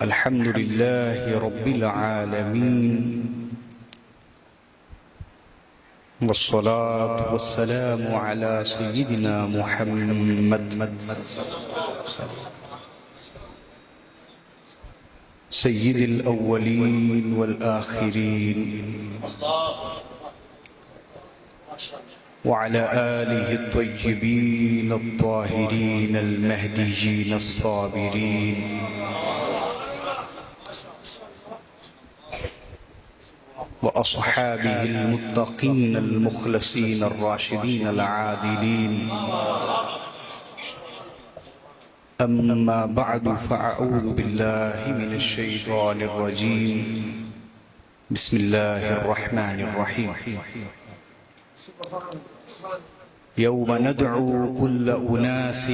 الحمد لله رب العالمين والصلاة والسلام على سيدنا محمد سيد الأولين والآخرين وعلى آله الطيبين الطاهرين المهديين الصابرين وأصحابه المتقين المخلصين الراشدين العادلين. أما بعد فأعوذ بالله من الشيطان الرجيم. بسم الله الرحمن الرحيم. يوم ندعو كل أناس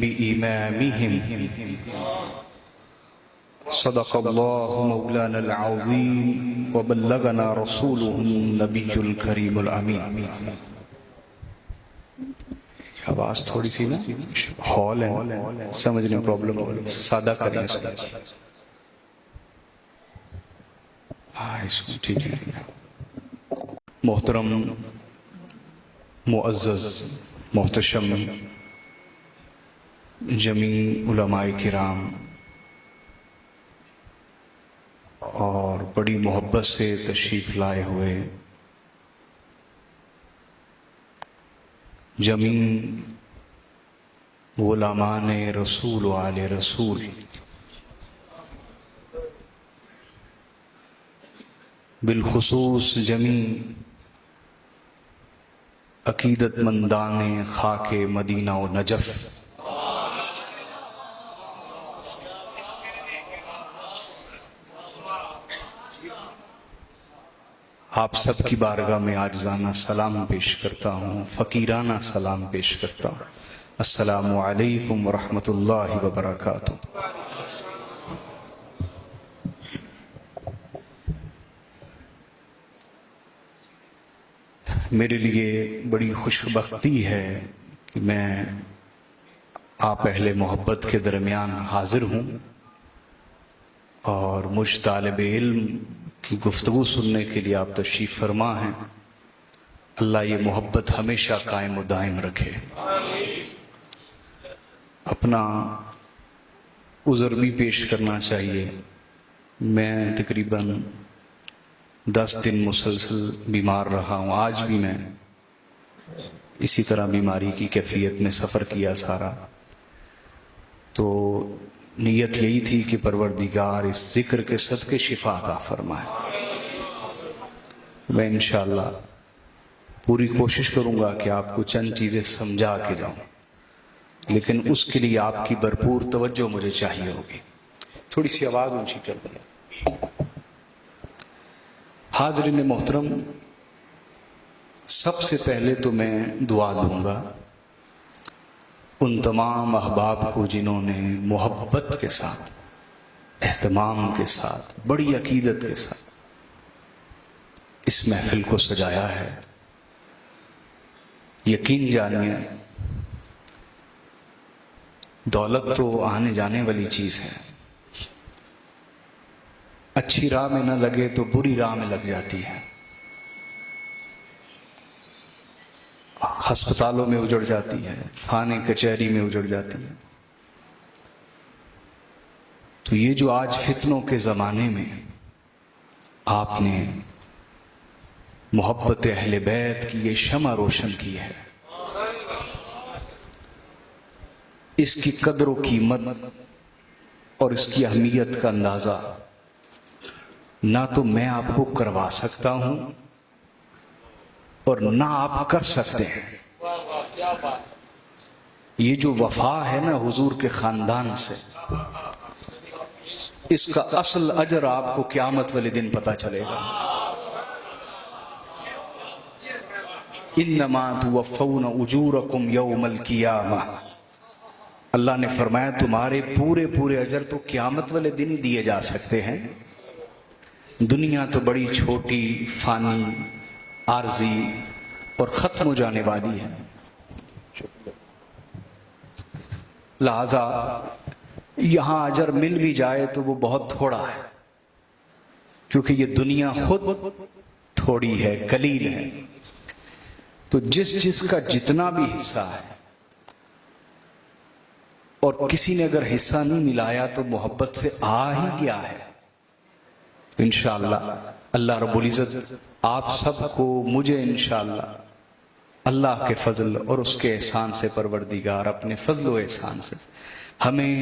بإمامهم. صدق الله مولانا العظيم وبلغنا رسوله النبي الكريم الأمين. آواز تھوڑی سی نا ہال ہے، سمجھنے میں پرابلم ہو رہی ہے، سادہ کریں اس کو. ٹھیک ہے. محترم معزز محتشم جمیع علماء کرام اور بڑی محبت سے تشریف لائے ہوئے جمیع غلامان رسول و آل رسول، بالخصوص جمیع عقیدت مندان خاک مدینہ و نجف، آپ سب کی بارگاہ میں عاجزانہ سلام پیش کرتا ہوں، فقیرانہ سلام پیش کرتا ہوں. السلام علیکم ورحمۃ اللہ وبرکاتہ. میرے لیے بڑی خوش بختی ہے کہ میں آپ اہل محبت کے درمیان حاضر ہوں اور مجھ طالب علم کی گفتگو سننے کے لیے آپ تشریف فرما ہیں. اللہ یہ محبت ہمیشہ قائم و دائم رکھے. اپنا عذر بھی پیش کرنا چاہیے. میں تقریباً 10 دن مسلسل بیمار رہا ہوں. آج بھی میں اسی طرح بیماری کی کیفیت میں سفر کیا سارا. تو نیت یہی تھی کہ پروردگار اس ذکر کے صدقے شفا عطا فرمائے. میں انشاءاللہ پوری کوشش کروں گا کہ آپ کو چند چیزیں سمجھا کے جاؤں، لیکن اس کے لیے آپ کی بھرپور توجہ مجھے چاہیے ہوگی. تھوڑی سی آواز اونچی کر دیں. حاضرین محترم، سب سے پہلے تو میں دعا دوں گا ان تمام احباب کو جنہوں نے محبت کے ساتھ، اہتمام کے ساتھ، بڑی عقیدت کے ساتھ اس محفل کو سجایا ہے. یقین جانیے دولت تو آنے جانے والی چیز ہے. اچھی راہ میں نہ لگے تو بری راہ میں لگ جاتی ہے. ہسپتالوں میں اجڑ جاتی ہے، تھانے کچہری میں اجڑ جاتی ہے. تو یہ جو آج فتنوں کے زمانے میں آپ نے محبت اہل بیت کی یہ شمع روشن کی ہے، اس کی قدر و قیمت اور اس کی اہمیت کا اندازہ نہ تو میں آپ کو کروا سکتا ہوں اور نہ آپ کر سکتے ہیں. یہ جو وفا ہے نا حضور کے خاندان سے، اس کا اصل اجر آپ کو قیامت والے دن پتہ چلے گا. انما توفون اجورکم یوم القیامہ. اللہ نے فرمایا تمہارے پورے اجر تو قیامت والے دن ہی دیے جا سکتے ہیں. دنیا تو بڑی چھوٹی، فانی، عارضی اور ختم ہو جانے والی ہے. لہذا یہاں اجر مل بھی جائے تو وہ بہت تھوڑا ہے، کیونکہ یہ دنیا خود تھوڑی ہے، قلیل ہے۔ تو جس کا جتنا بھی حصہ ہے، اور کسی نے اگر حصہ نہیں ملایا تو محبت سے آ ہی گیا ہے، انشاءاللہ اللہ رب العزت آپ سب کو، مجھے انشاءاللہ اللہ کے فضل اور اس کے احسان سے پروردگار اپنے فضل و احسان سے ہمیں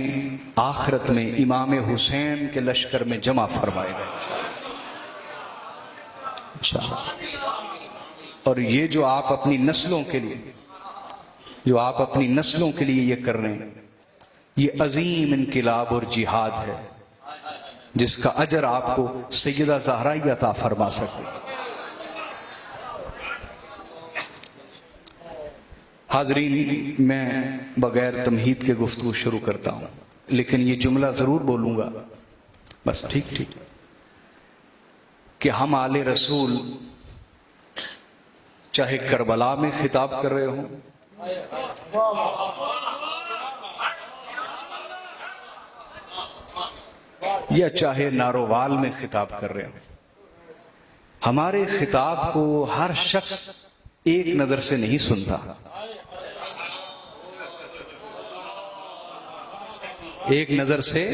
آخرت میں امام حسین کے لشکر میں جمع فرمائے گا انشاءاللہ۔ اور یہ جو آپ اپنی نسلوں کے لیے یہ کر رہے ہیں، یہ عظیم انقلاب اور جہاد ہے، جس کا اجر آپ کو سیدہ زہرا ہی عطا فرما سکتے ہیں۔ حاضرین، میں بغیر تمہید کے گفتگو شروع کرتا ہوں، لیکن یہ جملہ ضرور بولوں گا، بس ٹھیک کہ ہم آل رسول چاہے کربلا میں خطاب کر رہے ہوں یا چاہے نارووال میں خطاب کر رہے ہوں، ہمارے خطاب کو ہر شخص ایک نظر سے نہیں سنتا، ایک نظر سے،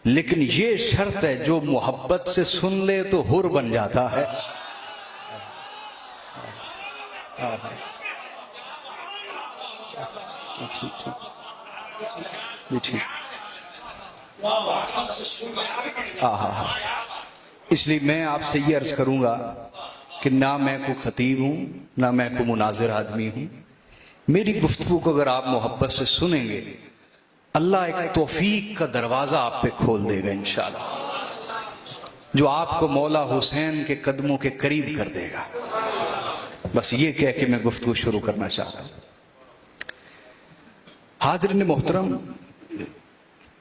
لیکن یہ شرط ہے جو محبت سے سن لے تو حر بن جاتا ہے۔ اس لیے میں آپ سے یہ عرض کروں گا کہ نہ میں کوئی خطیب ہوں، نہ میں کوئی مناظر آدمی ہوں، میری گفتگو کو اگر آپ محبت سے سنیں گے، اللہ ایک توفیق کا دروازہ آپ پہ کھول دے گا انشاءاللہ، جو آپ کو مولا حسین کے قدموں کے قریب کر دے گا۔ بس یہ کہہ کے میں گفتگو شروع کرنا چاہتا ہوں۔ حاضرین محترم،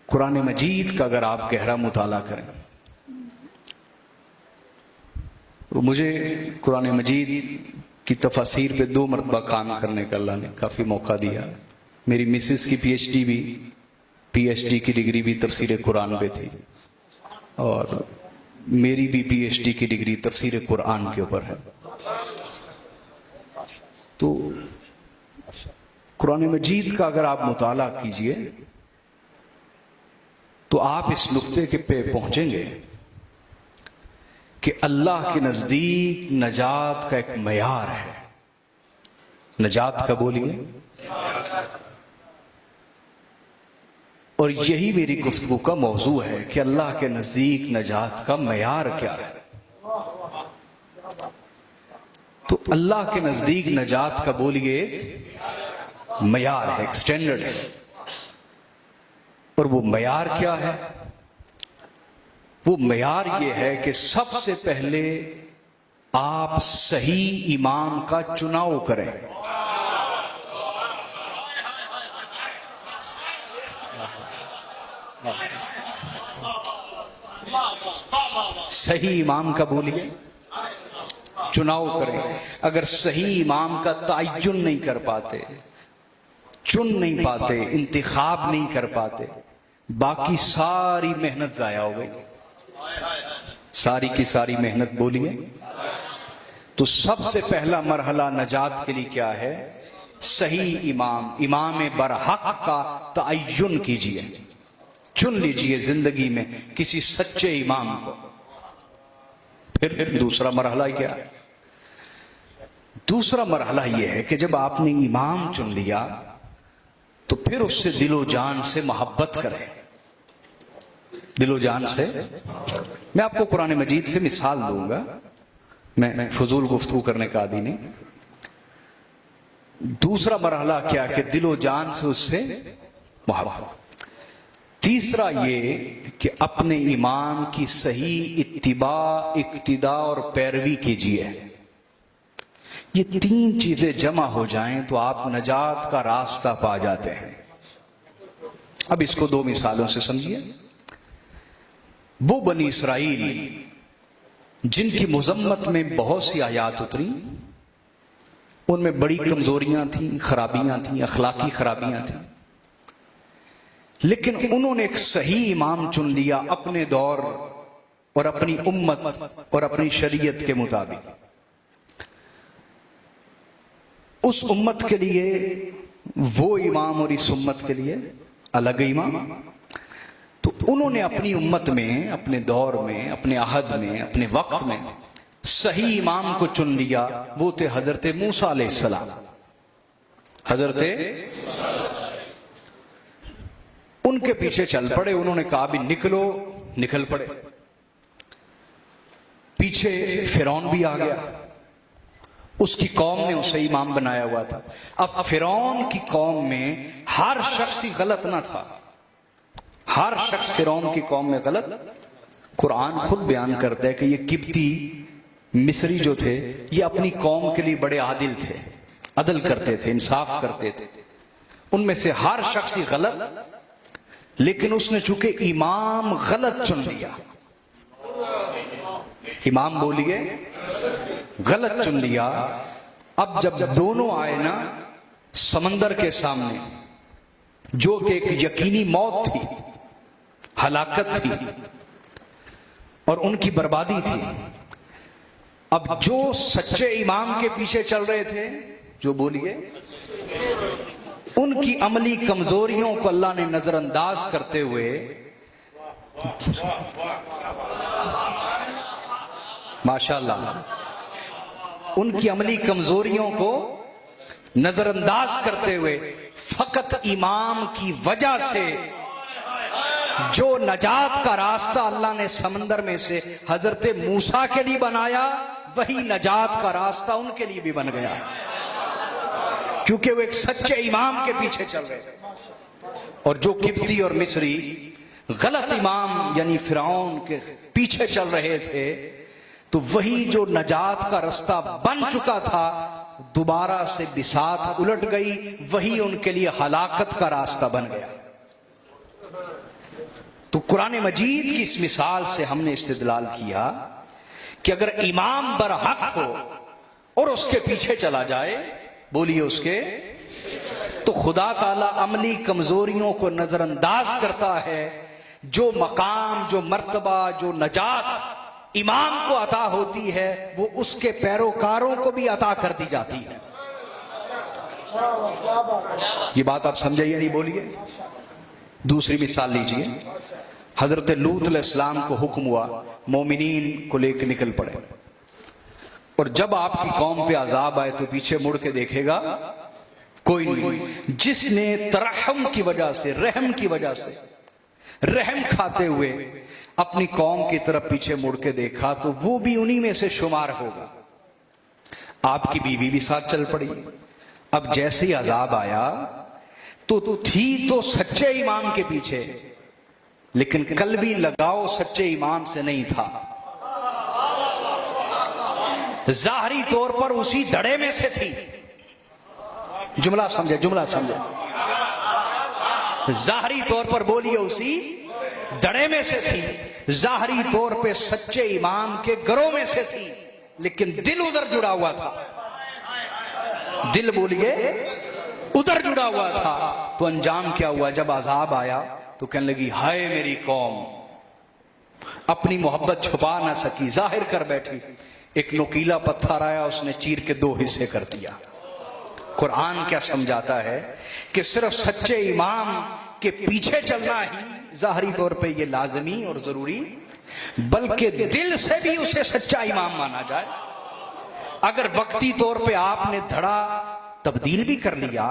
قرآن مجید کا اگر آپ گہرا مطالعہ کریں، مجھے قرآن مجید کی تفاسیر پہ 2 مرتبہ کام کرنے کا اللہ نے کافی موقع دیا۔ میری مسز کی پی ایچ ڈی کی ڈگری بھی تفسیر قرآن پہ تھی، اور میری بھی پی ایچ ڈی کی ڈگری تفسیر قرآن کے اوپر ہے۔ تو قرآن مجید کا اگر آپ مطالعہ کیجئے تو آپ اس نقطے کے پہ پہنچیں گے کہ اللہ کے نزدیک نجات کا ایک معیار ہے۔ نجات کا بولیے، اور یہی میری گفتگو کا موضوع ہے کہ اللہ کے نزدیک نجات کا معیار کیا ہے۔ تو اللہ کے نزدیک نجات کا بولیے معیار ہے، ایک سٹینڈرڈ ہے، اور وہ معیار کیا ہے؟ وہ معیار یہ ہے کہ سب سے پہلے آپ صحیح امام کا چناؤ کریں۔ صحیح امام کا بولیے چناؤ کریں۔ اگر صحیح امام کا تعین نہیں کر پاتے، چن نہیں پاتے، انتخاب نہیں کر پاتے، باقی ساری محنت ضائع ہو گئی، ساری کی ساری محنت بولیے۔ تو سب سے پہلا مرحلہ نجات کے لیے کیا ہے؟ صحیح امام برحق کا تعین کیجئے، چن لیجئے زندگی میں کسی سچے امام کو۔ پھر دوسرا مرحلہ کیا ہے؟ دوسرا مرحلہ یہ ہے کہ جب آپ نے امام چن لیا تو پھر اس سے دل و جان سے محبت کریں، دل و جان سے۔ میں آپ کو قرآن مجید سے مثال دوں گا، میں فضول گفتگو کرنے کا عادی نہیں۔ دوسرا مرحلہ کیا کہ دل و جان سے اس سے محبت۔ تیسرا یہ کہ اپنے امام کی صحیح اتباع، اقتداء اور پیروی کیجیے۔ یہ 3 چیزیں جمع ہو جائیں تو آپ نجات کا راستہ پا جاتے ہیں۔ اب اس کو 2 مثالوں سے سمجھیے۔ وہ بنی اسرائیل جن کی مذمت میں بہت سی آیات اتری، ان میں بڑی کمزوریاں تھیں، خرابیاں تھیں، اخلاقی خرابیاں تھیں، لیکن انہوں نے ایک صحیح امام چن لیا اپنے دور اور اپنی امت اور اپنی شریعت کے مطابق. اس امت کے لیے وہ امام اور اس امت کے لیے الگ امام. تو انہوں نے اپنی امت میں، اپنے دور میں، اپنے عہد میں، اپنے وقت میں صحیح امام کو چن لیا. وہ تھے حضرت موسیٰ علیہ السلام. حضرت ان کے پیچھے چل پڑے. انہوں نے کہا بھی نکلو، نکل پڑے. پیچھے فرعون بھی آ گیا، اس کی قوم نے اسے امام بنایا ہوا تھا. اب فرعون کی قوم میں ہر شخص ہی غلط نہ تھا، ہر شخص فرعون کی قوم میں غلط. قرآن خود بیان کرتا ہے کہ یہ قبطی مصری جو تھے یہ اپنی قوم کے لیے بڑے عادل تھے، عدل کرتے تھے، انصاف کرتے تھے. ان میں سے ہر شخص ہی غلط، لیکن اس نے چونکہ امام غلط چن لیا، امام بولیے غلط چن لیا. اب جب دونوں آئے نا سمندر کے سامنے، جو کہ ایک یقینی موت تھی، ہلاکت تھی اور ان کی بربادی تھی. اب جو سچے امام کے پیچھے چل رہے تھے، جو بولیے، ان کی عملی کمزوریوں کو اللہ نے نظر انداز کرتے ہوئے، ماشاءاللہ، ان کی عملی کمزوریوں کو نظر انداز کرتے ہوئے فقط امام کی وجہ سے جو نجات کا راستہ اللہ نے سمندر میں سے حضرت موسیٰ کے لیے بنایا، وہی نجات کا راستہ ان کے لیے بھی بن گیا، کیونکہ وہ ایک سچے امام کے پیچھے چل رہے تھے. اور جو قبطی اور مصری غلط امام یعنی فرعون کے پیچھے چل رہے تھے، تو وہی جو نجات کا راستہ بن چکا تھا دوبارہ سے بساط الٹ گئی، وہی ان کے لیے ہلاکت کا راستہ بن گیا. تو قرآن مجید کی اس مثال سے ہم نے استدلال کیا کہ اگر امام برحق ہو اور اس کے پیچھے چلا جائے، بولیے اس کے، تو خدا تعالیٰ عملی کمزوریوں کو نظر انداز کرتا ہے. جو مقام، جو مرتبہ، جو نجات امام کو عطا ہوتی ہے، وہ اس کے پیروکاروں کو بھی عطا کر دی جاتی ہے. یہ بات آپ سمجھے یا نہیں؟ بولیے. دوسری مثال لیجئے. حضرت لوط علیہ السلام کو حکم ہوا مومنین کو لے کے نکل پڑے، اور جب آپ کی قوم پہ عذاب آئے تو پیچھے مڑ کے دیکھے گا کوئی نہیں. جس نے ترحم کی وجہ سے، رحم کی وجہ سے، رحم کھاتے ہوئے اپنی قوم کی طرف پیچھے مڑ کے دیکھا تو وہ بھی انہی میں سے شمار ہوگا. آپ کی بیوی بھی ساتھ چل پڑی. اب جیسے ہی عذاب آیا تو تھی تو سچے امام کے پیچھے، لیکن قلبی لگاؤ سچے امام سے نہیں تھا. ظاہری طور پر اسی دڑے میں سے تھی. جملہ سمجھے، جملہ سمجھے. ظاہری طور پر بولیے اسی دڑے میں سے تھی، ظاہری طور پہ سچے امام کے گروہ میں سے تھی، لیکن دل ادھر جڑا ہوا تھا. دل بولیے ادھر جڑا ہوا تھا. تو انجام کیا ہوا؟ جب عذاب آیا تو کہنے لگی ہائے میری قوم. اپنی محبت چھپا نہ سکی، ظاہر کر بیٹھی. ایک نوکیلا پتھر آیا، اس نے چیر کے 2 حصے کر دیا. قرآن کیا سمجھاتا ہے کہ صرف سچے امام کے پیچھے چلنا ہی ظاہری طور پہ یہ لازمی اور ضروری، بلکہ دل سے بھی اسے سچا امام مانا جائے. اگر وقتی طور پہ آپ نے دھڑا تبدیل بھی کر لیا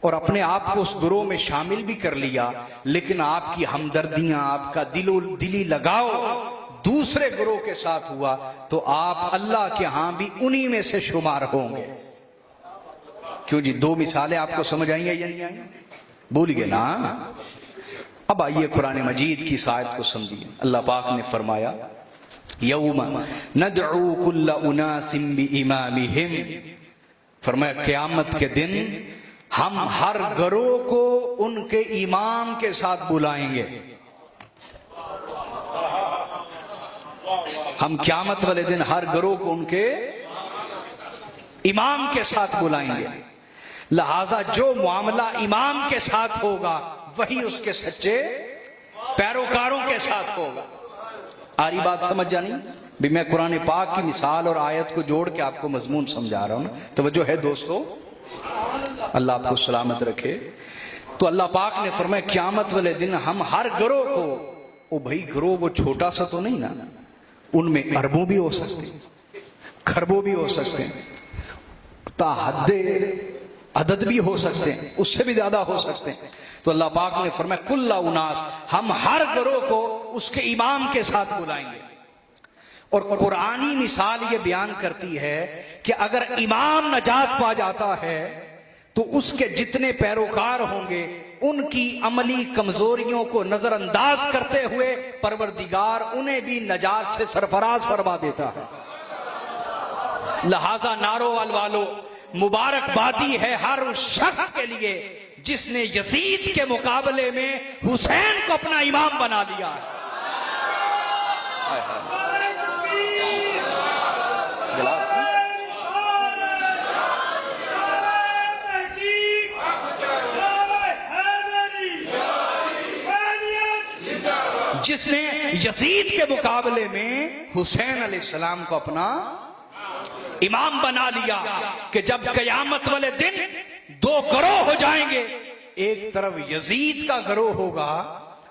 اور اپنے آپ کو اس گروہ میں شامل بھی کر لیا، لیکن آپ کی ہمدردیاں، آپ کا دلی لگاؤ دوسرے گروہ کے ساتھ ہوا، تو آپ اللہ کے ہاں بھی انہی میں سے شمار ہوں گے. کیوں جی؟ 2 مثالیں آپ کو سمجھ آئیں گے یا نہیں آئیں؟ بولیے نا. اب آئیے قرآن مجید کی اس آیت کو سمجھیے. اللہ پاک نے فرمایا یوم ندعو کل اناس بامامہم، فرمایا قیامت کے دن ہم ہر گروہ کو ان کے امام کے ساتھ بلائیں گے. ہم قیامت والے دن ہر گروہ کو ان کے امام کے ساتھ بلائیں گے. لہذا جو معاملہ امام کے ساتھ ہوگا وہی اس کے سچے پیروکاروں کے ساتھ ہوگا۔ آری بات سمجھ جانی بھی میں قرآن پاک کی مثال اور آیت کو جوڑ کے آپ کو مضمون سمجھا رہا ہوں، توجہ ہے دوستو، اللہ آپ کو سلامت رکھے۔ تو اللہ پاک نے فرمایا قیامت والے دن ہم ہر گروہ کو، او بھائی گروہ وہ چھوٹا سا تو نہیں نا، ان میں اربوں بھی ہو سکتے ہیں، کھربوں بھی ہو سکتے ہیں، تا حد عدد بھی ہو سکتے ہیں، اس سے بھی زیادہ ہو سکتے ہیں۔ تو اللہ پاک نے فرمایا کل اناس، ہم ہر گروہ کو اس کے امام کے ساتھ بلائیں گے۔ اور قرآنی مثال یہ بیان کرتی ہے کہ اگر امام نجات پا جاتا ہے تو اس کے جتنے پیروکار ہوں گے ان کی عملی کمزوریوں کو نظر انداز کرتے ہوئے پروردگار انہیں بھی نجات سے سرفراز فرما دیتا ہے۔ لہذا ناروال والو مبارکبادی ہے ہر اس شخص کے لیے جس نے یزید کے مقابلے میں حسین کو اپنا امام بنا لیا ہے۔ جس نے یزید کے مقابلے میں حسین علیہ السلام کو اپنا امام بنا لیا کہ جب قیامت والے دن دو گروہ ہو جائیں گے، ایک طرف یزید کا گروہ ہوگا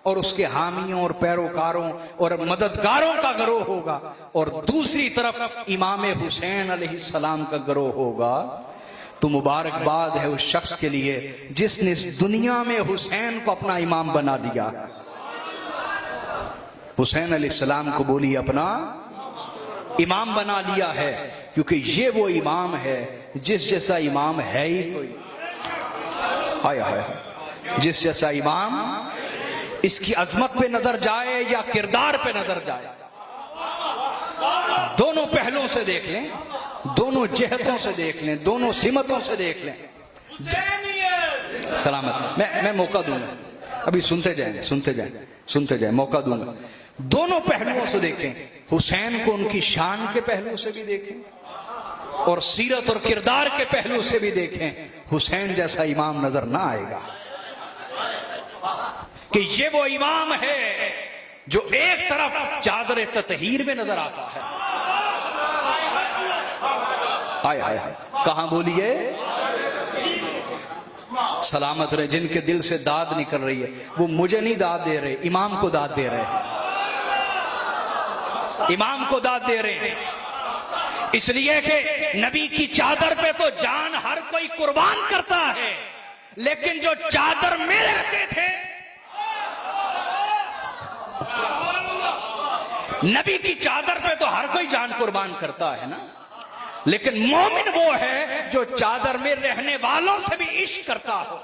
اور اس کے حامیوں اور پیروکاروں اور مددگاروں کا گروہ ہوگا، اور دوسری طرف امام حسین علیہ السلام کا گروہ ہوگا۔ تو مبارکباد ہے اس شخص کے لیے جس نے اس دنیا میں حسین کو اپنا امام بنا دیا۔ حسین علیہ السلام کو بولی اپنا امام بنا لیا ہے، کیونکہ یہ وہ امام ہے جس جیسا امام ہے ہی کوئی، آیا ہے جس جیسا امام، اس کی عظمت پہ نظر جائے یا کردار پہ نظر جائے، دونوں پہلوؤں سے دیکھ لیں، دونوں جہتوں سے دیکھ لیں، دونوں سمتوں سے دیکھ لیں۔ سلامت، میں موقع دوں گا، ابھی سنتے جائیں، موقع دوں گا۔ دونوں پہلوؤں سے دیکھیں، حسین کو ان کی شان کے پہلو سے بھی دیکھیں اور سیرت اور کردار کے پہلو سے بھی دیکھیں، حسین جیسا امام نظر نہ آئے گا، کہ یہ وہ امام ہے جو ایک طرف چادر تطہیر میں نظر آتا ہے، آئے کہاں بولیے، سلامت رہے، جن کے دل سے داد نکل رہی ہے وہ مجھے نہیں داد دے رہے، امام کو داد دے رہے ہیں، امام کو داد دے رہے ہیں، اس لیے کہ نبی کی چادر پہ تو جان ہر کوئی قربان کرتا ہے، لیکن جو چادر میں رہتے تھے، نبی کی چادر پہ تو ہر کوئی جان قربان کرتا ہے نا، لیکن مومن وہ ہے جو چادر میں رہنے والوں سے بھی عشق کرتا ہو۔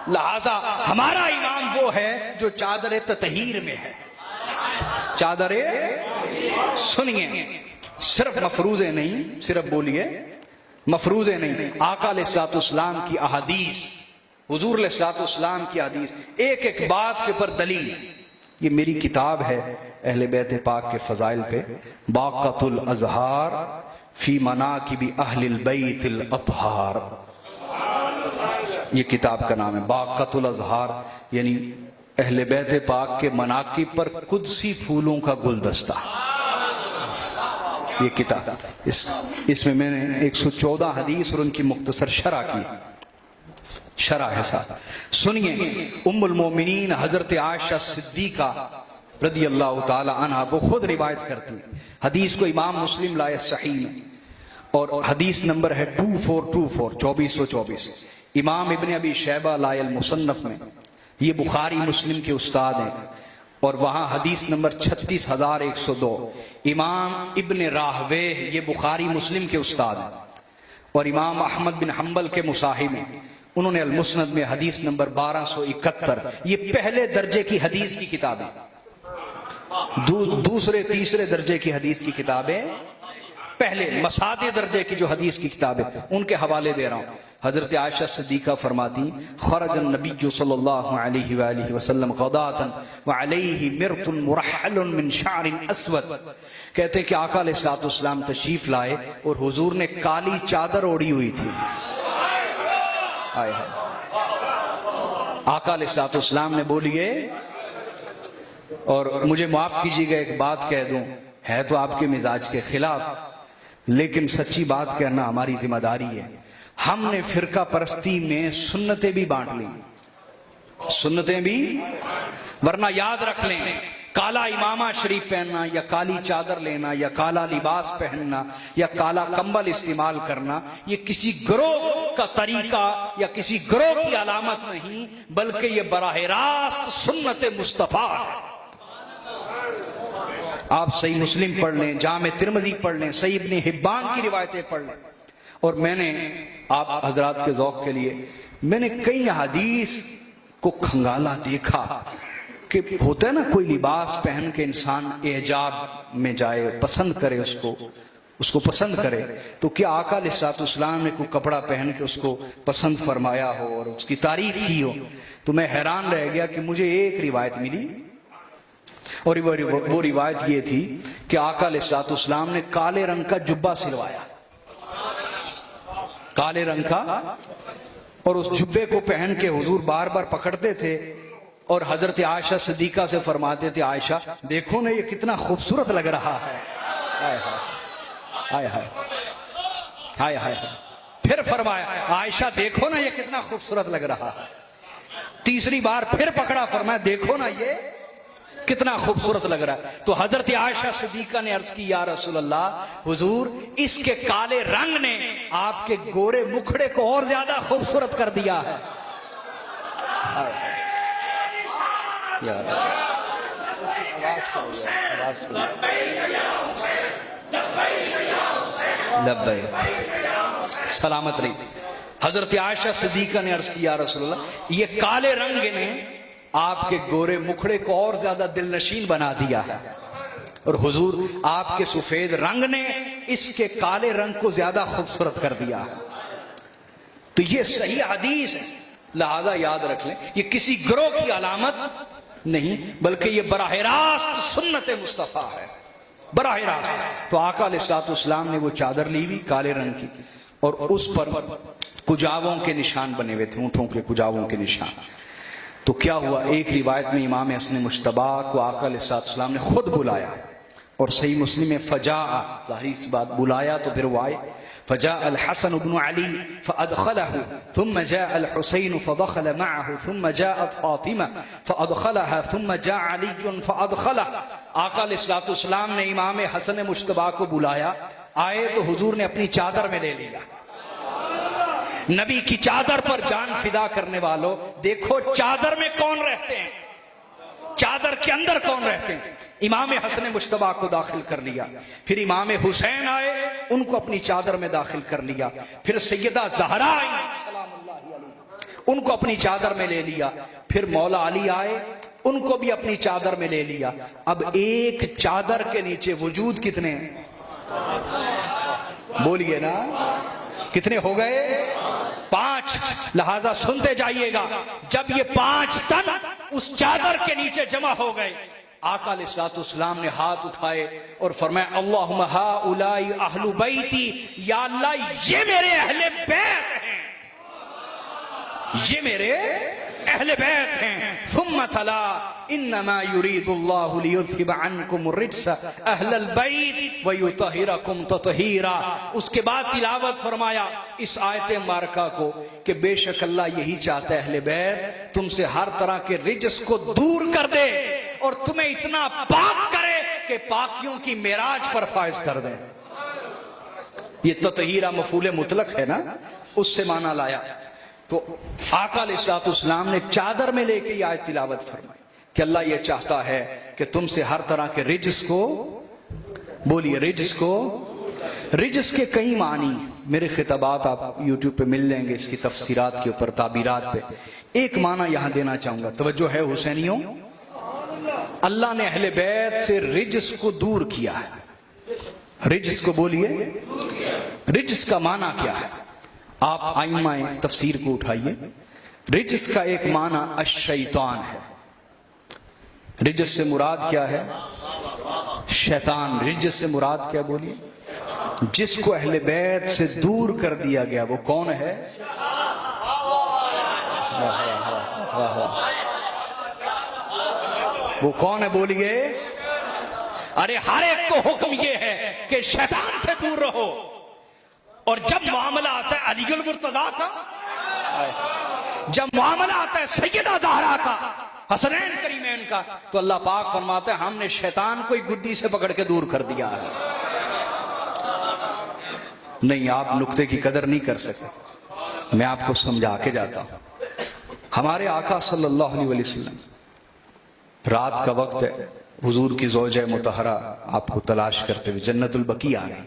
لہذا ہمارا امام وہ ہے جو چادر تطہیر میں ہے، چادر، سنیے، صرف مفروضے نہیں، صرف بولیے مفروضے نہیں، آقا علیہ الصلوۃ والسلام کی احادیث، حضور علیہ الصلوۃ والسلام کی حدیث، ایک ایک بات کے پر دلیل۔ یہ میری کتاب ہے اہل بیت پاک کے فضائل پہ، باقۃ الازہار فی مناقب اہل البیت الاطہار، یہ کتاب کا نام ہے، باقۃ الازہار، یعنی اہل بیت پاک کے مناقب پر قدسی پھولوں کا گلدستہ، یہ کتاب، اس میں میں نے 114 حدیث اور ان کی مختصر شرح کی، شرح ہے ساتھ۔ سنیے، ام المومنین حضرت عائشہ صدیقہ رضی اللہ تعالی عنہ وہ خود روایت کرتی ہیں، حدیث کو امام مسلم لائے صحیح میں، اور حدیث نمبر ہے 2424، 2424، امام ابن ابی شیبہ لائے المصنف میں، یہ بخاری مسلم کے استاد ہیں، اور وہاں حدیث نمبر 36102، امام ابن راہوے یہ بخاری مسلم کے استاد ہیں، اور امام احمد بن حنبل کے مصاحب ہیں، انہوں نے المسند میں حدیث نمبر 1271، یہ پہلے درجے کی حدیث کی کتابیں، دوسرے تیسرے درجے کی حدیث کی کتابیں، پہلے مسادی درجے کی جو حدیث کی کتابیں، ان کے حوالے دے رہا ہوں۔ حضرت عائشہ صدیقہ فرماتی، خرج النبی صلی اللہ علیہ وآلہ وسلم غداۃ وعلیہ مرط مرحل من شعر اسود، کہتے کہ آقا علیہ الصلوۃ والسلام تشریف لائے اور حضور نے کالی چادر اوڑھی ہوئی تھی، آقا علیہ الصلوۃ والسلام نے بولیے، اور مجھے معاف کیجیے گا ایک بات کہہ دوں، ہے تو آپ کے مزاج کے خلاف، لیکن سچی بات کہنا ہماری ذمہ داری ہے۔ ہم نے فرقہ پرستی میں سنتیں بھی بانٹ لی، سنتیں بھی، ورنہ یاد رکھ لیں، کالا امامہ شریف پہننا یا کالی چادر لینا یا کالا لباس پہننا یا کالا کمبل استعمال کرنا، یہ کسی گروہ کا طریقہ یا کسی گروہ کی علامت نہیں، بلکہ یہ براہ راست سنت مصطفیٰ ہے۔ آپ صحیح مسلم پڑھ لیں، جامع ترمذی پڑھ لیں، صحیح ابن حبان کی روایتیں پڑھ لیں، اور میں نے آپ حضرات کے ذوق کے لیے میں نے کئی حدیث کو کھنگالا، دیکھا کہ ہوتا ہے نا کوئی لباس پہن کے انسان اعجاب میں جائے، پسند کرے، اس کو پسند کرے، تو کیا آقا علیہ الصلوۃ والسلام نے کوئی کپڑا پہن کے اس کو پسند فرمایا ہو اور اس کی تعریف کی ہو؟ تو میں حیران رہ گیا کہ مجھے ایک روایت ملی، اور وہ روایت یہ تھی کہ آقا علیہ الصلوۃ والسلام نے کالے رنگ کا جبہ سلوایا، کالے رنگ کا، اور اس جبے کو پہن کے حضور بار بار پکڑتے تھے اور حضرت عائشہ صدیقہ سے فرماتے تھے، عائشہ دیکھو نا یہ کتنا خوبصورت لگ رہا ہے، ہائے ہائے ہائے ہائے ہائے، پھر فرمایا عائشہ دیکھو نا یہ کتنا خوبصورت لگ رہا ہے، تیسری بار پھر پکڑا، فرمایا دیکھو نا یہ کتنا خوبصورت لگ رہا ہے۔ تو حضرت عائشہ صدیقہ نے عرض کی، یا رسول اللہ، حضور اس کے کالے رنگ نے آپ کے گورے مکھڑے کو اور زیادہ خوبصورت کر دیا ہے۔ سلامت رہی۔ حضرت عائشہ صدیقہ نے عرض کی، یا رسول اللہ، یہ کالے رنگ نے آپ کے گورے مکھڑے کو اور زیادہ دل نشین بنا دیا ہے، اور حضور آپ کے سفید رنگ نے اس کے کالے رنگ کو زیادہ خوبصورت کر دیا ہے۔ تو یہ صحیح حدیث ہے، لہذا یاد رکھ لیں، یہ کسی گروہ کی علامت نہیں، بلکہ یہ براہ راست سنت مصطفیٰ ہے، براہ راست۔ تو آقا علیہ الصلوۃ والسلام نے وہ چادر لی ہوئی کالے رنگ کی، اور اس پر کجاووں کے نشان بنے ہوئے تھے، اونٹوں کے کجاووں کے نشان۔ تو کیا ہوا، ایک روایت میں امام حسن مجتبی کو آقا علیہ الصلوۃ والسلام نے خود بلایا، اور صحیح مسلم میں فجاء، ظاہری سی بات، بلایا تو پھر وہ آئے، فجاء الحسن بن علی فادخلہ ثم جاء الحسین فدخل معه ثم جاءت فاطمہ فادخلها ثم جاء علی فادخلہ۔ آقا علیہ الصلوۃ والسلام نے امام حسن مجتبی کو بلایا، آئے تو حضور نے اپنی چادر میں لے لیا۔ نبی کی چادر پر جان فدا کرنے والوں، دیکھو چادر میں کون رہتے ہیں، چادر کے اندر کون رہتے ہیں۔ امام حسن مجتبی کو داخل کر لیا، پھر امام حسین آئے، ان کو اپنی چادر میں داخل کر لیا، پھر سیدہ زہرا آئی سلام اللہ علیہ، ان کو اپنی چادر میں لے لیا، پھر مولا علی آئے، ان کو بھی اپنی چادر میں لے لیا۔ اب ایک چادر کے نیچے وجود کتنے ہیں؟ بولیے نا، کتنے ہو گئے؟ 5۔ لہذا سنتے جائیے گا، جب یہ 5 تن اس چادر کے نیچے جمع ہو گئے، آقا علیہ الصلوۃ والسلام نے ہاتھ اٹھائے اور فرمایا، اللہم ہؤلاء اہل بیتی، یا اللہ یہ میرے اہل بیت ہیں، یہ میرے اہل بیت ہیں۔ ثم تلا، انما یرید اللہ لیذھب عنکم الرجس اہل البیت ویطہرکم تطہیرا۔ اس کے بعد تلاوت فرمایا اس آیت مبارکہ کو کہ بے شک اللہ یہی چاہتا ہے اہل بیت تم سے ہر طرح کے رجس کو دور کر دے اور تمہیں اتنا پاک کرے کہ پاکیوں کی معراج پر فائز کر دے۔ یہ تطہیرہ مفعول مطلق ہے نا، اس سے معنی لایا۔ تو آقا علیہ الصلوۃ والسلام نے چادر میں لے کے یہ آیت تلاوت فرمائی کہ اللہ یہ چاہتا ہے کہ تم سے ہر طرح کے رجس کو، بولیے رجس کو، رجس کے کئی معنی ہیں، میرے خطابات آپ یوٹیوب پہ مل لیں گے اس کی تفسیرات کے اوپر، تعبیرات پہ۔ ایک معنی یہاں دینا چاہوں گا، توجہ ہے حسینیوں، اللہ نے اہل بیت سے رجس کو دور کیا ہے۔ رجس کو بولیے، رجس کا معنی کیا ہے؟ آپ ائمہ تفسیر کو اٹھائیے۔ رجس کا ایک معنی الشیطان ہے۔ رجس سے مراد کیا ہے؟ شیطان۔ رجس سے مراد کیا بولیے؟ جس کو اہل بیت سے دور کر دیا گیا وہ کون ہے؟ واہ واہ، وہ کون ہے بولیے؟ ارے ہر ایک کو حکم یہ ہے کہ شیطان سے دور رہو، اور جب معاملہ آتا ہے علی المرتضیٰ کا، جب معاملہ آتا ہے سیدہ زہرا کا، حسنین کریمین کا، تو اللہ پاک فرماتا ہے ہم نے شیطان کو ہی گدی سے پکڑ کے دور کر دیا ہے۔ نہیں، آپ نقطے کی قدر نہیں کر سکتے، میں آپ کو سمجھا کے جاتا ہوں۔ ہمارے آقا صلی اللہ علیہ وسلم، رات کا وقت ہے، حضور کی زوجہ مطہرہ آپ کو تلاش کرتے ہوئے جنت البقیع آ گئے،